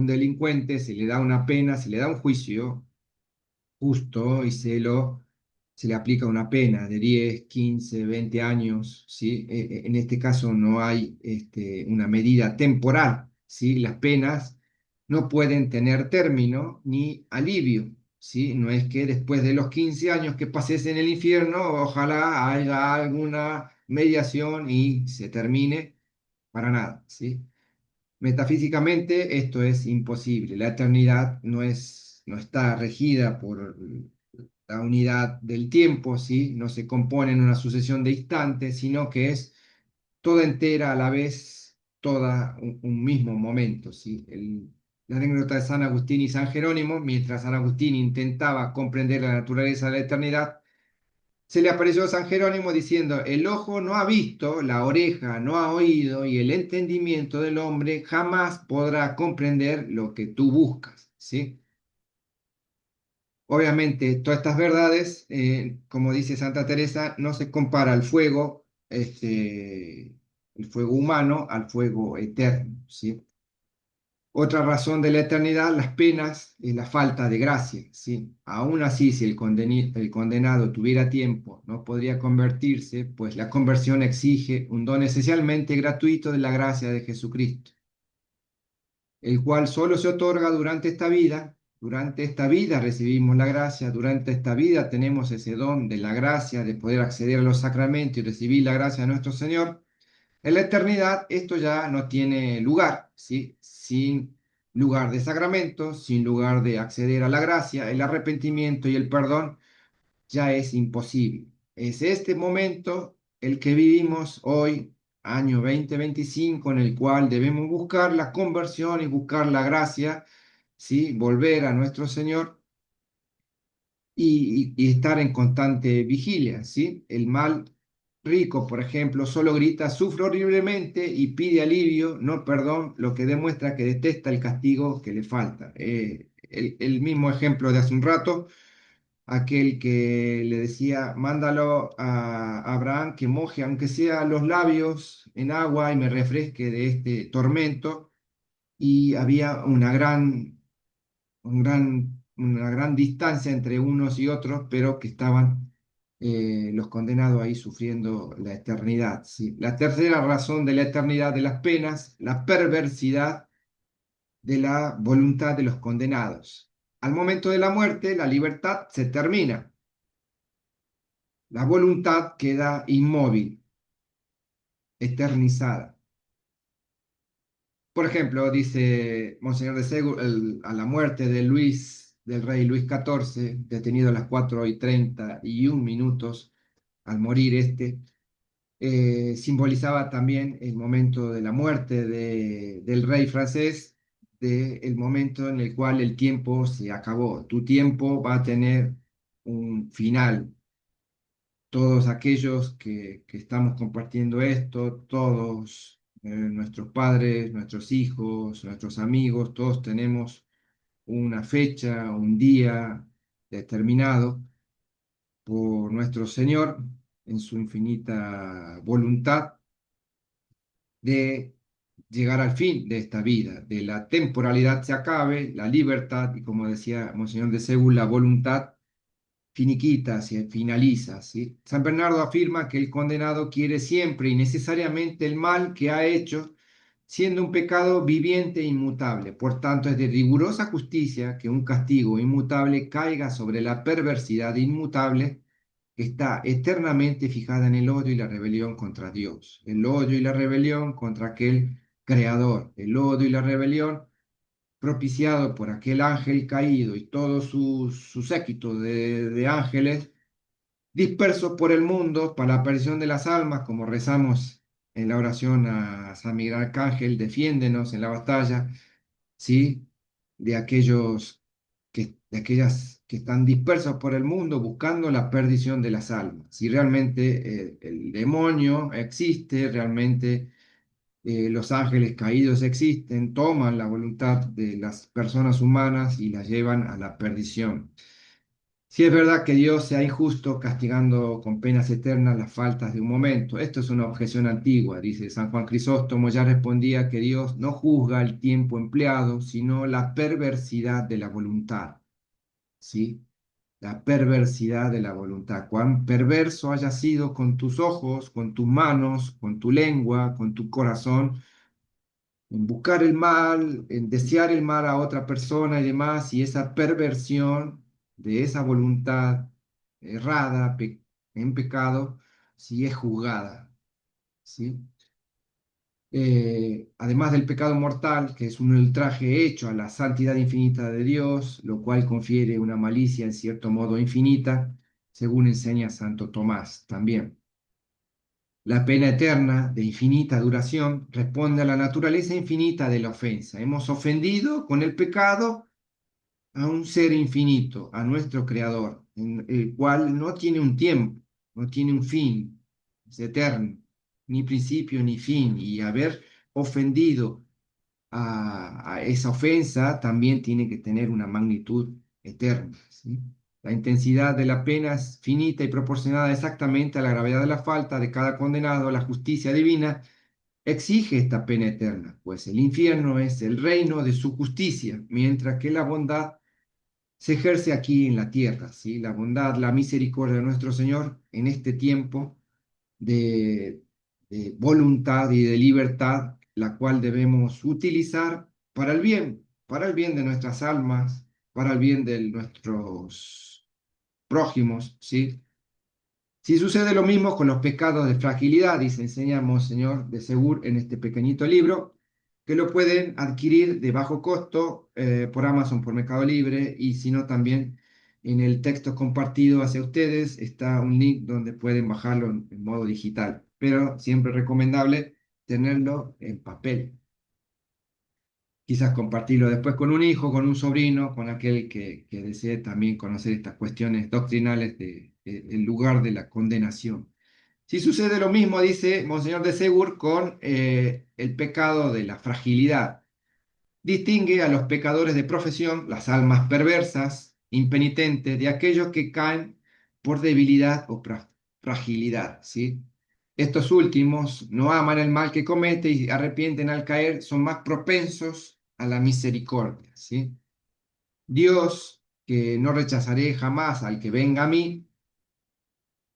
delincuente, se le da una pena, se le da un juicio justo y se le aplica una pena de 10, 15, 20 años, ¿sí? En este caso no hay una medida temporal, ¿sí? Las penas no pueden tener término ni alivio, ¿sí? No es que después de los 15 años que pases en el infierno, ojalá haya alguna mediación y se termine para nada, ¿sí? Metafísicamente esto es imposible. La eternidad no está regida por la unidad del tiempo, ¿sí? No se compone en una sucesión de instantes, sino que es toda entera a la vez, toda un mismo momento, ¿sí? La anécdota de San Agustín y San Jerónimo, mientras San Agustín intentaba comprender la naturaleza de la eternidad, se le apareció San Jerónimo diciendo, el ojo no ha visto, la oreja no ha oído y el entendimiento del hombre jamás podrá comprender lo que tú buscas, ¿sí? Obviamente, todas estas verdades, como dice Santa Teresa, no se compara el fuego humano al fuego eterno, ¿sí? Otra razón de la eternidad, las penas y la falta de gracia, ¿sí? Aún así, si el condenado tuviera tiempo, no podría convertirse, pues la conversión exige un don esencialmente gratuito de la gracia de Jesucristo, el cual solo se otorga durante esta vida. Durante esta vida recibimos la gracia, durante esta vida tenemos ese don de la gracia, de poder acceder a los sacramentos y recibir la gracia de nuestro Señor. En la eternidad esto ya no tiene lugar, ¿sí? Sin lugar de sacramento, sin lugar de acceder a la gracia, el arrepentimiento y el perdón ya es imposible. Es este momento el que vivimos hoy, año 2025, en el cual debemos buscar la conversión y buscar la gracia, ¿sí? Volver a nuestro Señor y estar en constante vigilia, ¿sí? El mal rico, por ejemplo, solo grita, sufre horriblemente y pide alivio, no perdón, lo que demuestra que detesta el castigo que le falta. El mismo ejemplo de hace un rato, aquel que le decía, mándalo a Abraham que moje, aunque sea los labios en agua y me refresque de este tormento, y había una gran distancia entre unos y otros, pero que estaban los condenados ahí sufriendo la eternidad, ¿sí? La tercera razón de la eternidad de las penas, la perversidad de la voluntad de los condenados. Al momento de la muerte, la libertad se termina, la voluntad queda inmóvil, eternizada. Por ejemplo, dice Monseñor de Segura, a la muerte de del rey Luis XIV, detenido a las 4:31 al morir simbolizaba también el momento de la muerte del rey francés, el momento en el cual el tiempo se acabó. Tu tiempo va a tener un final. Todos aquellos que estamos compartiendo esto, todos nuestros padres, nuestros hijos, nuestros amigos, todos tenemos una fecha, un día determinado por nuestro Señor en su infinita voluntad de llegar al fin de esta vida, de la temporalidad se acabe, la libertad y como decía Monseñor de Seúl, la voluntad finiquita, se finaliza, ¿sí? San Bernardo afirma que el condenado quiere siempre y necesariamente el mal que ha hecho, siendo un pecado viviente e inmutable. Por tanto, es de rigurosa justicia que un castigo inmutable caiga sobre la perversidad inmutable que está eternamente fijada en el odio y la rebelión contra Dios, el odio y la rebelión contra aquel creador, el odio y la rebelión propiciado por aquel ángel caído y todo su séquito de ángeles dispersos por el mundo para la perdición de las almas, como rezamos en la oración a San Miguel Arcángel, defiéndenos en la batalla, ¿sí? De aquellas que están dispersos por el mundo buscando la perdición de las almas. Si realmente el demonio existe, realmente los ángeles caídos existen, toman la voluntad de las personas humanas y las llevan a la perdición. Si es verdad que Dios sea injusto castigando con penas eternas las faltas de un momento, esto es una objeción antigua, dice San Juan Crisóstomo, ya respondía que Dios no juzga el tiempo empleado, sino la perversidad de la voluntad, ¿sí? la perversidad de la voluntad. Cuán perverso haya sido con tus ojos, con tus manos, con tu lengua, con tu corazón, en buscar el mal, en desear el mal a otra persona y demás, y esa perversión de esa voluntad errada, en pecado, si es juzgada, ¿sí? Además del pecado mortal, que es un ultraje hecho a la santidad infinita de Dios, lo cual confiere una malicia en cierto modo infinita, según enseña Santo Tomás también. La pena eterna de infinita duración responde a la naturaleza infinita de la ofensa. Hemos ofendido con el pecado a un ser infinito, a nuestro Creador, en el cual no tiene un tiempo, no tiene un fin, es eterno, ni principio ni fin, y haber ofendido a esa ofensa también tiene que tener una magnitud eterna, ¿sí? La intensidad de la pena es finita y proporcionada exactamente a la gravedad de la falta de cada condenado. La justicia divina exige esta pena eterna, pues el infierno es el reino de su justicia, mientras que la bondad se ejerce aquí en la tierra, ¿sí? La bondad, la misericordia de nuestro Señor en este tiempo de, de voluntad y de libertad, la cual debemos utilizar para el bien de nuestras almas, para el bien de nuestros prójimos, ¿sí? Si sucede lo mismo con los pecados de fragilidad, dice, enseña Monseñor de Segur en este pequeñito libro, que lo pueden adquirir de bajo costo por Amazon, por Mercado Libre, y si no también en el texto compartido hacia ustedes está un link donde pueden bajarlo en modo digital, pero siempre recomendable tenerlo en papel. Quizás compartirlo después con un hijo, con un sobrino, con aquel que desee también conocer estas cuestiones doctrinales el lugar de la condenación. Si sucede lo mismo, dice Monseñor de Segur, con el pecado de la fragilidad. Distingue a los pecadores de profesión, las almas perversas, impenitentes, de aquellos que caen por debilidad o fragilidad, ¿sí? Estos últimos no aman el mal que cometen y arrepienten al caer, son más propensos a la misericordia, ¿sí? Dios, que no rechazaré jamás al que venga a mí,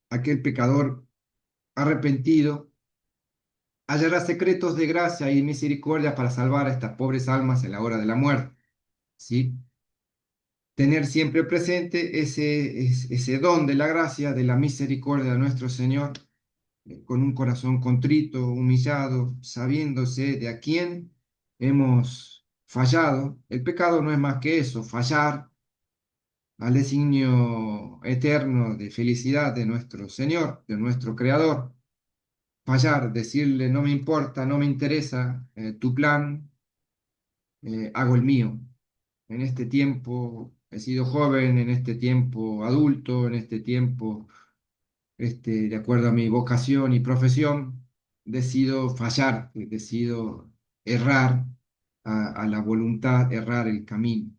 aquel pecador arrepentido, hallará secretos de gracia y misericordia para salvar a estas pobres almas en la hora de la muerte, ¿sí? Tener siempre presente ese don de la gracia, de la misericordia de nuestro Señor, con un corazón contrito, humillado, sabiéndose de a quién hemos fallado. El pecado no es más que eso, fallar al designio eterno de felicidad de nuestro Señor, de nuestro Creador. Fallar, decirle, no me importa, no me interesa tu plan, hago el mío. En este tiempo he sido joven, en este tiempo adulto, en este tiempo, de acuerdo a mi vocación y profesión, decido fallar, decido errar a la voluntad, errar el camino.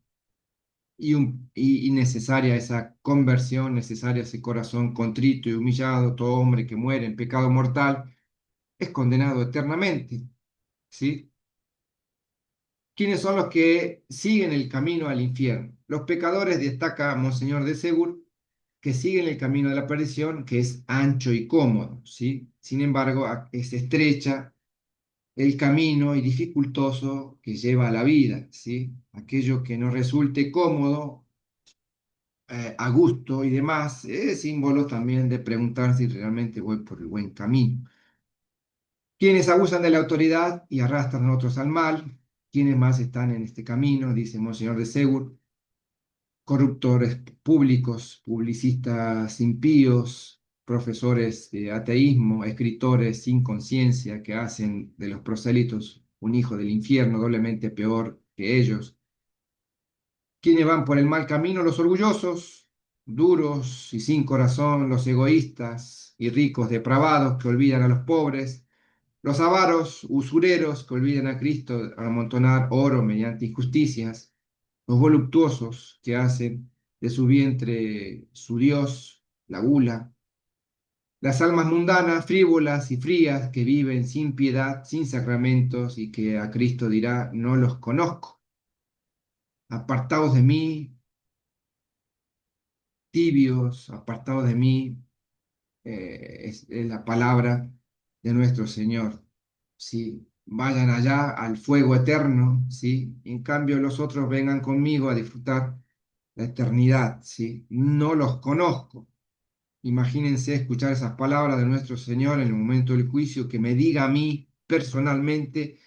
Y necesaria esa conversión, necesaria ese corazón contrito y humillado. Todo hombre que muere en pecado mortal es condenado eternamente, ¿sí? ¿Quiénes son los que siguen el camino al infierno? Los pecadores, destaca Monseñor de Segur, que siguen el camino de la perdición, que es ancho y cómodo, ¿sí? Sin embargo, es estrecha el camino y dificultoso que lleva a la vida, ¿sí? Aquello que no resulte cómodo, a gusto y demás, es símbolo también de preguntar si realmente voy por el buen camino. Quienes abusan de la autoridad y arrastran a otros al mal, quienes más están en este camino, dice Monseñor de Segur, corruptores públicos, publicistas impíos, profesores de ateísmo, escritores sin conciencia que hacen de los prosélitos un hijo del infierno doblemente peor que ellos. Quienes van por el mal camino, los orgullosos, duros y sin corazón, los egoístas y ricos depravados que olvidan a los pobres, los avaros, usureros que olvidan a Cristo al amontonar oro mediante injusticias, los voluptuosos que hacen de su vientre su Dios, la gula, las almas mundanas, frívolas y frías que viven sin piedad, sin sacramentos y que a Cristo dirá, no los conozco. Apartados de mí, tibios, apartados de mí, es la palabra de nuestro Señor, ¿sí? Vayan allá al fuego eterno, ¿sí? En cambio, los otros vengan conmigo a disfrutar la eternidad, ¿sí? No los conozco. Imagínense escuchar esas palabras de nuestro Señor en el momento del juicio, que me diga a mí personalmente,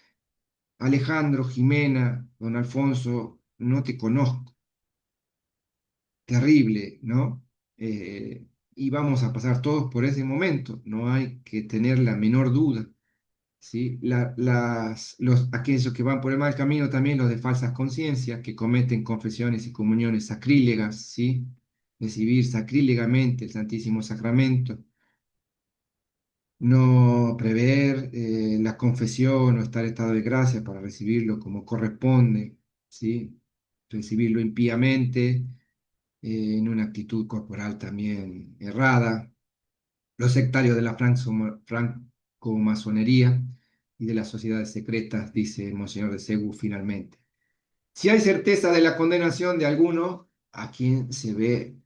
Alejandro, Jimena, don Alfonso, no te conozco. Terrible, ¿no? Y vamos a pasar todos por ese momento, no hay que tener la menor duda, ¿sí? Aquellos que van por el mal camino, también los de falsas conciencias, que cometen confesiones y comuniones sacrílegas, ¿sí? Recibir sacrílegamente el Santísimo Sacramento, no prever la confesión o estar en estado de gracia para recibirlo como corresponde, ¿sí? Recibirlo impíamente, en una actitud corporal también errada, los sectarios de la francomasonería y de las sociedades secretas, dice Monseñor de Segu finalmente. Si hay certeza de la condenación de alguno, a quien se ve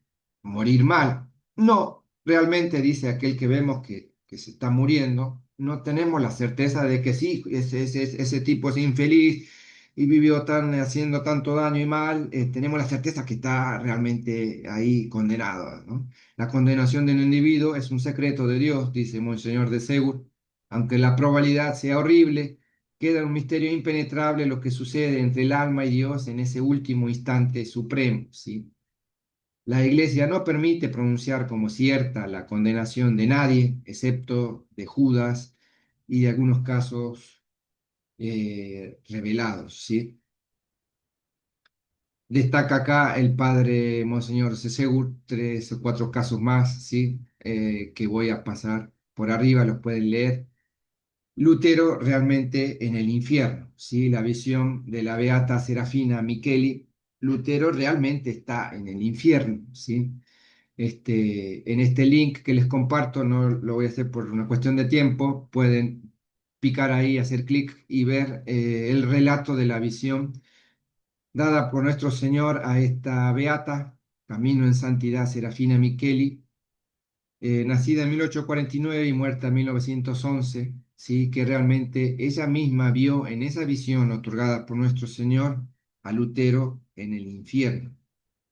morir mal. No, realmente dice aquel que vemos que se está muriendo, no tenemos la certeza de que sí, ese tipo es infeliz y vivió haciendo tanto daño y mal, tenemos la certeza que está realmente ahí condenado, ¿no? La condenación de un individuo es un secreto de Dios, dice Monseñor de Segur, aunque la probabilidad sea horrible. Queda un misterio impenetrable lo que sucede entre el alma y Dios en ese último instante supremo, ¿sí? La Iglesia no permite pronunciar como cierta la condenación de nadie, excepto de Judas y de algunos casos revelados, ¿sí? Destaca acá el padre Monseñor Sesegur, tres o cuatro casos más, ¿sí? Que voy a pasar por arriba, los pueden leer. Lutero realmente en el infierno, ¿sí? La visión de la beata Serafina Micheli, Lutero realmente está en el infierno, ¿sí? En este link que les comparto, no lo voy a hacer por una cuestión de tiempo, pueden picar ahí, hacer clic y ver el relato de la visión dada por nuestro Señor a esta beata, camino en santidad Serafina Micheli, nacida en 1849 y muerta en 1911, ¿sí? Que realmente ella misma vio en esa visión otorgada por nuestro Señor a Lutero en el infierno.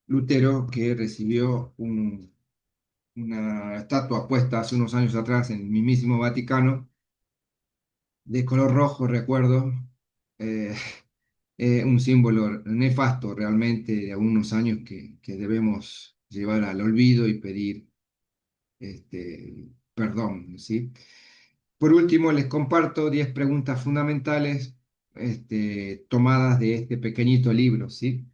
Lutero que recibió una estatua puesta hace unos años atrás en el mismísimo Vaticano, de color rojo, recuerdo, eh, un símbolo nefasto realmente de algunos años que debemos llevar al olvido y pedir perdón, ¿sí? Por último, les comparto 10 preguntas fundamentales tomadas de este pequeñito libro, ¿sí?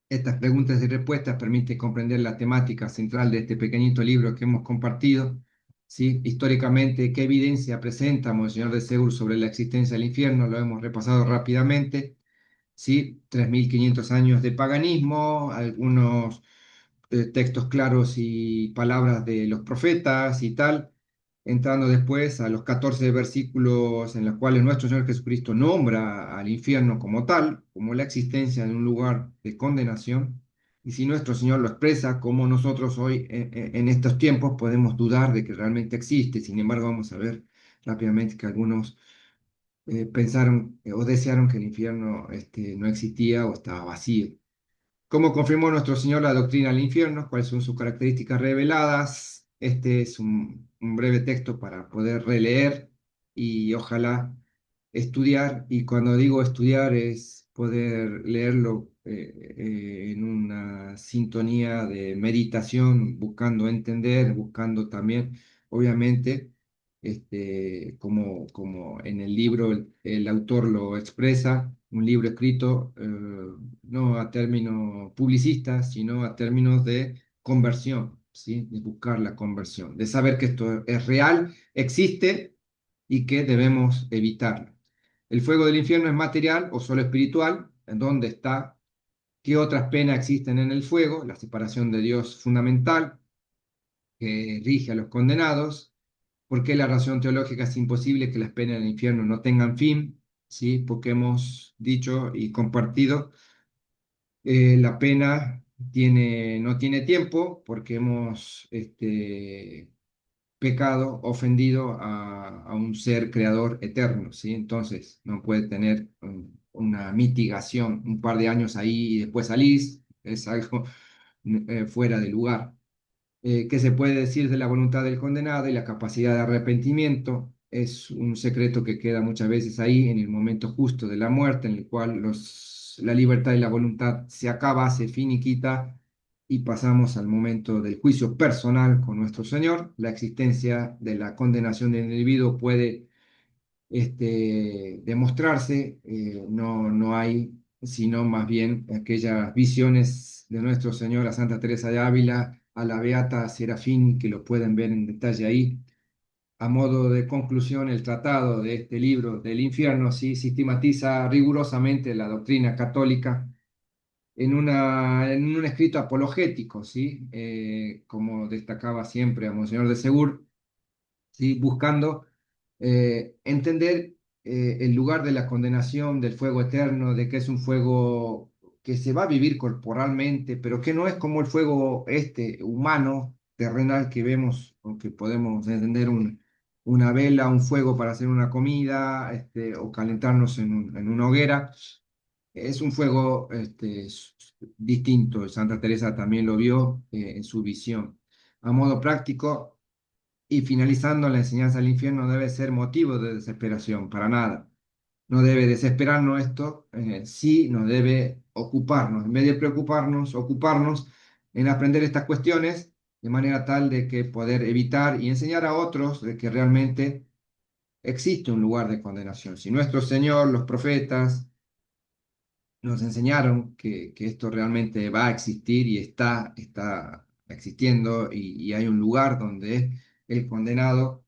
Estas preguntas y respuestas permiten comprender la temática central de este pequeñito libro que hemos compartido, ¿sí? Históricamente, ¿qué evidencia presenta Monseñor de Segur sobre la existencia del infierno? Lo hemos repasado rápidamente, ¿sí? 3.500 años de paganismo, algunos textos claros y palabras de los profetas y tal, entrando después a los 14 versículos en los cuales nuestro Señor Jesucristo nombra al infierno como tal, como la existencia de un lugar de condenación. Y si nuestro Señor lo expresa, como nosotros hoy en estos tiempos podemos dudar de que realmente existe. Sin embargo, vamos a ver rápidamente que algunos pensaron o desearon que el infierno no existía o estaba vacío. ¿Cómo confirmó nuestro Señor la doctrina del infierno? ¿Cuáles son sus características reveladas? Este es un breve texto para poder releer y ojalá estudiar. Y cuando digo estudiar es poder leerlo en una sintonía de meditación, buscando entender, buscando también, obviamente, como en el libro el autor lo expresa, un libro escrito no a términos publicistas, sino a términos de conversión, ¿sí? De buscar la conversión, de saber que esto es real, existe y que debemos evitarlo. ¿El fuego del infierno es material o solo espiritual? ¿En dónde está? ¿Qué otras penas existen en el fuego? La separación de Dios fundamental que rige a los condenados. ¿Por qué la razón teológica es imposible que las penas del infierno no tengan fin? ¿Sí? Porque hemos dicho y compartido la pena no tiene tiempo porque hemos pecado, ofendido a un ser creador eterno, ¿sí? Entonces no puede tener una mitigación, un par de años ahí y después salís, es algo fuera de lugar. ¿Qué se puede decir de la voluntad del condenado y la capacidad de arrepentimiento? Es un secreto que queda muchas veces ahí en el momento justo de la muerte, en el cual la libertad y la voluntad se acaba, se finiquita y pasamos al momento del juicio personal con nuestro Señor. La existencia de la condenación del individuo puede demostrarse, no hay, sino más bien aquellas visiones de nuestro Señor, a Santa Teresa de Ávila, a la Beata Serafín, que lo pueden ver en detalle ahí. A modo de conclusión, el tratado de este libro del infierno sí sistematiza rigurosamente la doctrina católica en un escrito apologético, ¿sí? Como destacaba siempre a Monseñor de Segur, ¿sí? Buscando entender el lugar de la condenación, del fuego eterno, de que es un fuego que se va a vivir corporalmente, pero que no es como el fuego humano, terrenal que vemos o que podemos encender una vela, un fuego para hacer una comida, o calentarnos en una hoguera. Es un fuego distinto. Santa Teresa también lo vio en su visión. A modo práctico, y finalizando, la enseñanza del infierno no debe ser motivo de desesperación, para nada. No debe desesperarnos esto, sí nos debe ocuparnos. En vez de preocuparnos, ocuparnos en aprender estas cuestiones de manera tal de que poder evitar y enseñar a otros de que realmente existe un lugar de condenación. Si nuestro Señor, los profetas, nos enseñaron que esto realmente va a existir y está existiendo y hay un lugar donde el condenado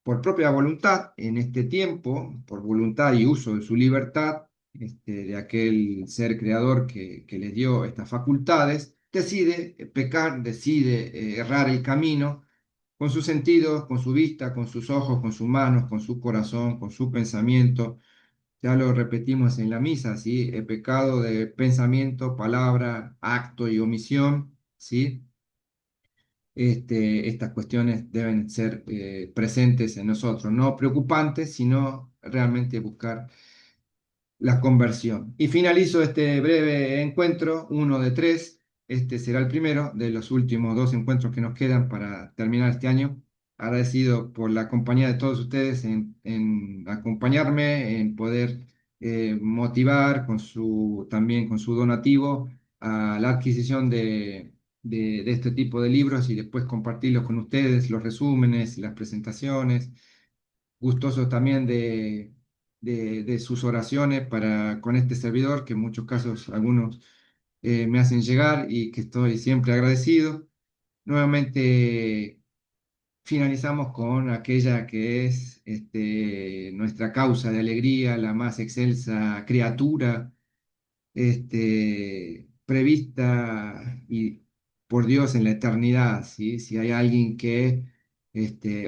por propia voluntad en este tiempo, por voluntad y uso de su libertad, de aquel ser creador que les dio estas facultades, decide pecar, decide errar el camino con sus sentidos, con su vista, con sus ojos, con sus manos, con su corazón, con su pensamiento. Ya lo repetimos en la misa, ¿sí? El pecado de pensamiento, palabra, acto y omisión, ¿sí? Estas cuestiones deben ser presentes en nosotros, no preocupantes, sino realmente buscar la conversión. Y finalizo este breve encuentro, uno de tres. Este será el primero de los últimos dos encuentros que nos quedan para terminar este año. Agradecido por la compañía de todos ustedes en acompañarme, en poder motivar también con su donativo a la adquisición de este tipo de libros y después compartirlos con ustedes, los resúmenes, las presentaciones. Gustoso también de sus oraciones con este servidor, que en muchos casos algunos me hacen llegar y que estoy siempre agradecido. Nuevamente finalizamos con aquella que es nuestra causa de alegría, la más excelsa criatura prevista y por Dios en la eternidad, ¿sí? Si hay alguien que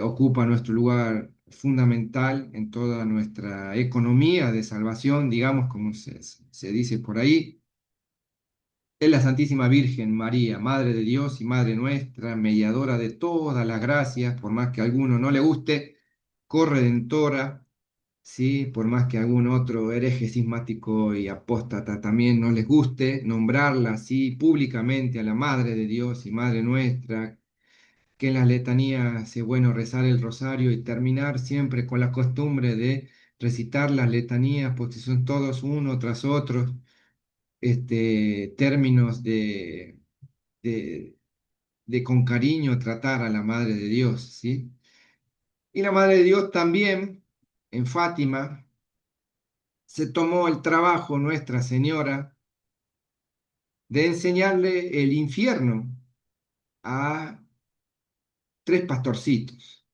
ocupa nuestro lugar fundamental en toda nuestra economía de salvación, digamos, como se dice por ahí, es la Santísima Virgen María, Madre de Dios y Madre nuestra, mediadora de todas las gracias, por más que a alguno no le guste, corredentora, ¿sí? Por más que algún otro hereje cismático y apóstata también no les guste, nombrarla así públicamente a la Madre de Dios y Madre nuestra, que en las letanías es bueno rezar el rosario y terminar siempre con la costumbre de recitar las letanías, porque son todos uno tras otro, términos de, de con cariño tratar a la Madre de Dios, ¿sí? Y la Madre de Dios también, en Fátima, se tomó el trabajo Nuestra Señora de enseñarle el infierno a tres pastorcitos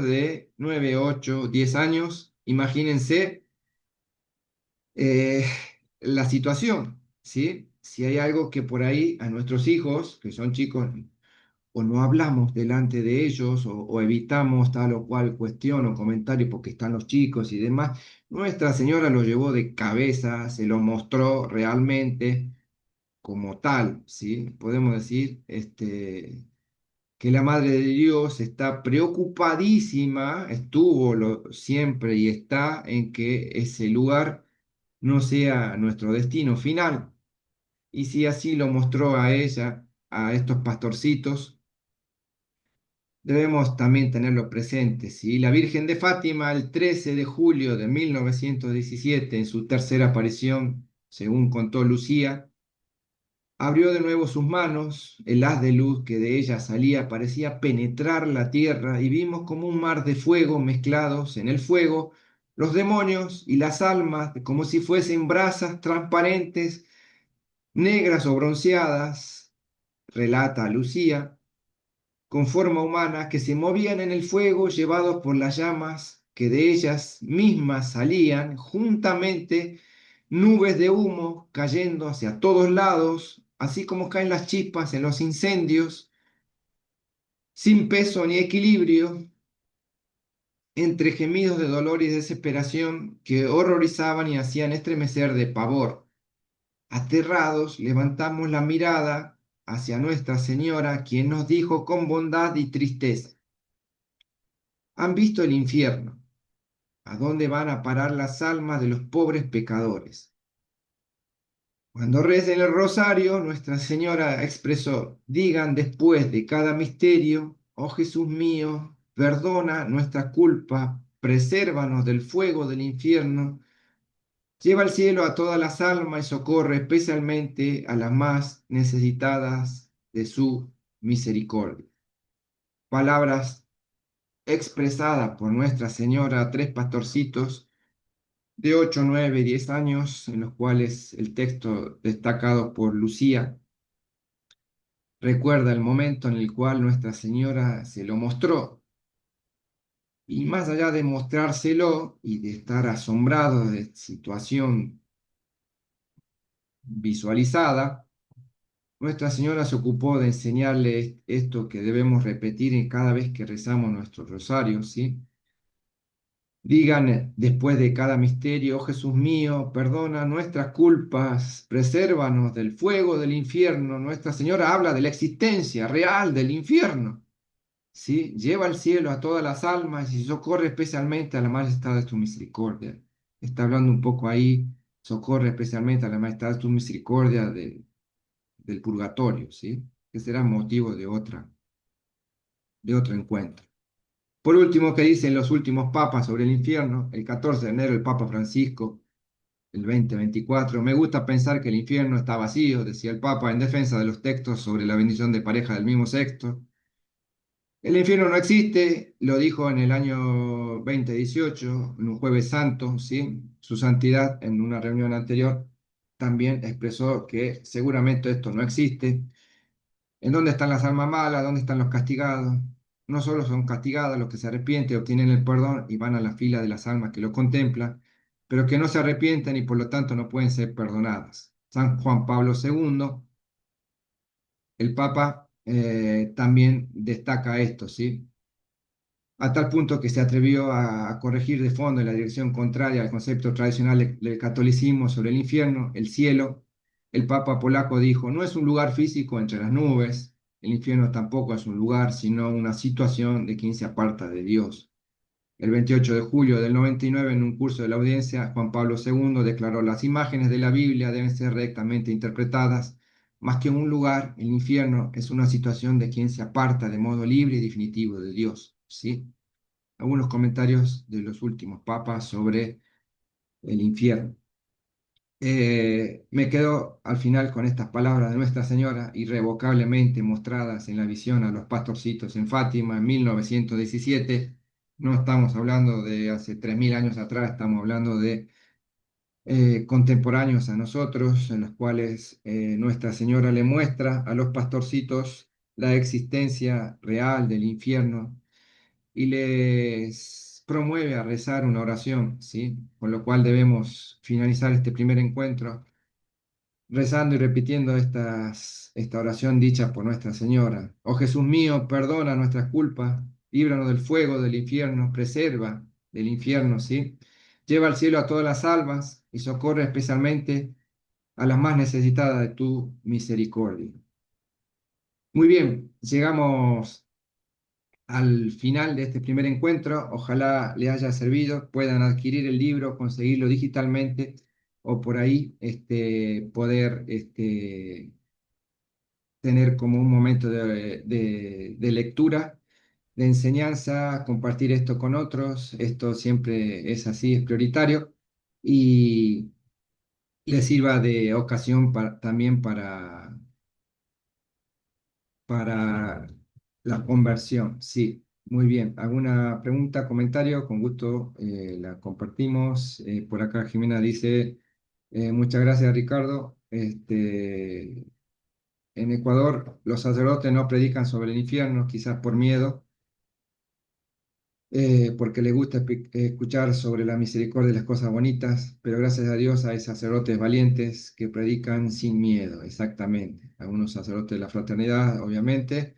de 9, 8, 10 años. Imagínense eh, la situación, ¿sí? Si hay algo que por ahí a nuestros hijos, que son chicos, o no hablamos delante de ellos, o evitamos tal o cual cuestión o comentario porque están los chicos y demás, Nuestra Señora lo llevó de cabeza, se lo mostró realmente como tal, ¿sí? Podemos decir que la Madre de Dios está preocupadísima, siempre y está en que ese lugar no sea nuestro destino final. Y si así lo mostró a ella, a estos pastorcitos, debemos también tenerlo presente, ¿sí? La Virgen de Fátima, el 13 de julio de 1917, en su tercera aparición, según contó Lucía, abrió de nuevo sus manos, el haz de luz que de ella salía parecía penetrar la tierra y vimos como un mar de fuego mezclados en el fuego, los demonios y las almas, como si fuesen brasas transparentes, negras o bronceadas, relata Lucía, con forma humana, que se movían en el fuego llevados por las llamas que de ellas mismas salían, juntamente nubes de humo cayendo hacia todos lados, así como caen las chispas en los incendios, sin peso ni equilibrio, entre gemidos de dolor y desesperación que horrorizaban y hacían estremecer de pavor. Aterrados, levantamos la mirada hacia Nuestra Señora, quien nos dijo con bondad y tristeza: han visto el infierno, a dónde van a parar las almas de los pobres pecadores. Cuando recen el rosario, Nuestra Señora expresó: digan después de cada misterio: oh Jesús mío, perdona nuestra culpa, presérvanos del fuego del infierno, lleva al cielo a todas las almas y socorre especialmente a las más necesitadas de su misericordia. Palabras expresadas por Nuestra Señora a tres pastorcitos de 8, 9 y 10 años, en los cuales el texto destacado por Lucía recuerda el momento en el cual Nuestra Señora se lo mostró. Y más allá de mostrárselo y de estar asombrado de situación visualizada, Nuestra Señora se ocupó de enseñarle esto que debemos repetir en cada vez que rezamos nuestro rosario, ¿sí? Digan después de cada misterio: oh Jesús mío, perdona nuestras culpas, presérvanos del fuego del infierno. Nuestra Señora habla de la existencia real del infierno, ¿sí? Lleva al cielo a todas las almas y socorre especialmente a la majestad de tu misericordia. Está hablando un poco ahí: socorre especialmente a la majestad de tu misericordia del purgatorio, ¿sí? Que será motivo de otro encuentro. Por último, ¿qué dicen los últimos papas sobre el infierno? El 14 de enero el Papa Francisco, el 2024: me gusta pensar que el infierno está vacío, decía el Papa en defensa de los textos sobre la bendición de pareja del mismo sexo. El infierno no existe, lo dijo en el año 2018, en un jueves santo, ¿sí? Su santidad, en una reunión anterior, también expresó que seguramente esto no existe. ¿En dónde están las almas malas? ¿Dónde están los castigados? No solo son castigados los que se arrepienten, obtienen el perdón y van a la fila de las almas que lo contemplan, pero que no se arrepienten y por lo tanto no pueden ser perdonadas. San Juan Pablo II, el Papa, también destaca esto, ¿sí? A tal punto que se atrevió a corregir de fondo en la dirección contraria al concepto tradicional del catolicismo sobre el infierno, el cielo. El Papa polaco dijo: no es un lugar físico entre las nubes, el infierno tampoco es un lugar, sino una situación de quien se aparta de Dios. El 28 de julio del 99, en un curso de la audiencia, Juan Pablo II declaró: las imágenes de la Biblia deben ser rectamente interpretadas. Más que un lugar, el infierno es una situación de quien se aparta de modo libre y definitivo de Dios, ¿sí? Algunos comentarios de los últimos papas sobre el infierno. Me quedo al final con estas palabras de Nuestra Señora, irrevocablemente mostradas en la visión a los pastorcitos en Fátima en 1917. No estamos hablando de hace 3000 años atrás, estamos hablando de contemporáneos a nosotros, en los cuales Nuestra Señora le muestra a los pastorcitos la existencia real del infierno y les promueve a rezar una oración, ¿sí? Con lo cual debemos finalizar este primer encuentro rezando y repitiendo esta oración dicha por Nuestra Señora. Oh Jesús mío, perdona nuestras culpas, líbranos del fuego del infierno, preserva del infierno, ¿sí? Lleva al cielo a todas las almas y socorre especialmente a las más necesitadas de tu misericordia. Muy bien, llegamos al final de este primer encuentro. Ojalá le haya servido, puedan adquirir el libro, conseguirlo digitalmente o por ahí poder tener como un momento de lectura, de enseñanza, compartir esto con otros. Esto siempre es así, es prioritario y les sirva de ocasión también para la conversión. Sí, muy bien. ¿Alguna pregunta, comentario? Con gusto la compartimos. Por acá Jimena dice, muchas gracias Ricardo. En Ecuador los sacerdotes no predican sobre el infierno, quizás por miedo, porque les gusta escuchar sobre la misericordia y las cosas bonitas, pero gracias a Dios hay sacerdotes valientes que predican sin miedo, exactamente. Algunos sacerdotes de la fraternidad, obviamente.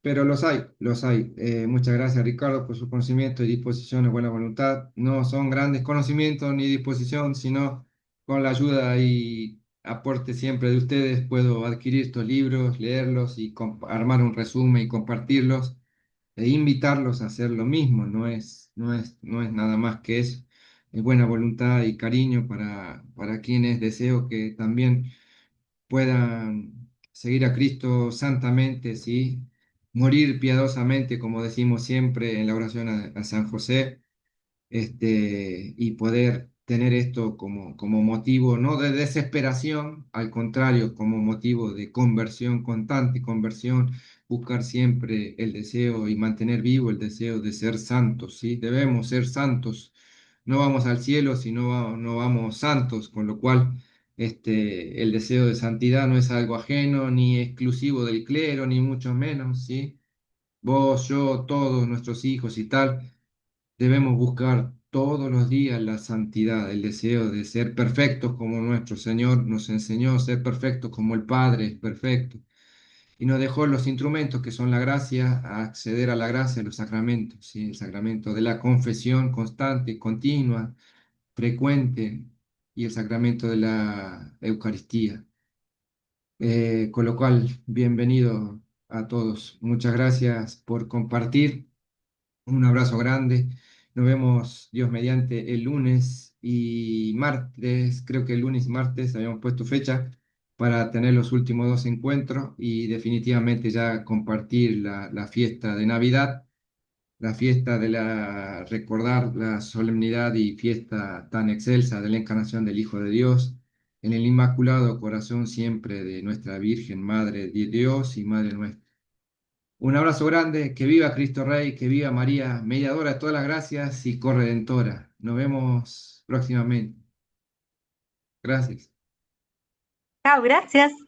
Pero los hay, los hay. Muchas gracias, Ricardo, por su conocimiento y disposición y buena voluntad. No son grandes conocimientos ni disposición, sino con la ayuda y aporte siempre de ustedes puedo adquirir estos libros, leerlos y armar un resumen y compartirlos e invitarlos a hacer lo mismo. No es nada más que eso. Es buena voluntad y cariño para quienes deseo que también puedan seguir a Cristo santamente, ¿sí? Morir piadosamente, como decimos siempre en la oración a San José, y poder tener esto como motivo, no de desesperación, al contrario, como motivo de conversión constante, conversión, buscar siempre el deseo y mantener vivo el deseo de ser santos, ¿sí? Debemos ser santos. No vamos al cielo si no vamos santos, con lo cual el deseo de santidad no es algo ajeno ni exclusivo del clero, ni mucho menos, ¿sí? Vos, yo, todos nuestros hijos y tal. Debemos buscar todos los días la santidad, el deseo de ser perfectos como nuestro Señor nos enseñó, ser perfectos como el Padre es perfecto. Y nos dejó los instrumentos que son la gracia, a acceder a la gracia de los sacramentos, ¿sí? El sacramento de la confesión constante, continua, frecuente, y el sacramento de la Eucaristía. Con lo cual, bienvenido a todos. Muchas gracias por compartir. Un abrazo grande. Nos vemos, Dios mediante, el lunes y martes. Creo que el lunes y martes habíamos puesto fecha para tener los últimos dos encuentros y definitivamente ya compartir la fiesta de Navidad, la fiesta de recordar la solemnidad y fiesta tan excelsa de la encarnación del Hijo de Dios en el Inmaculado Corazón siempre de nuestra Virgen, Madre de Dios y Madre nuestra. Un abrazo grande, que viva Cristo Rey, que viva María, mediadora de todas las gracias y corredentora. Nos vemos próximamente. Gracias. Chao, gracias.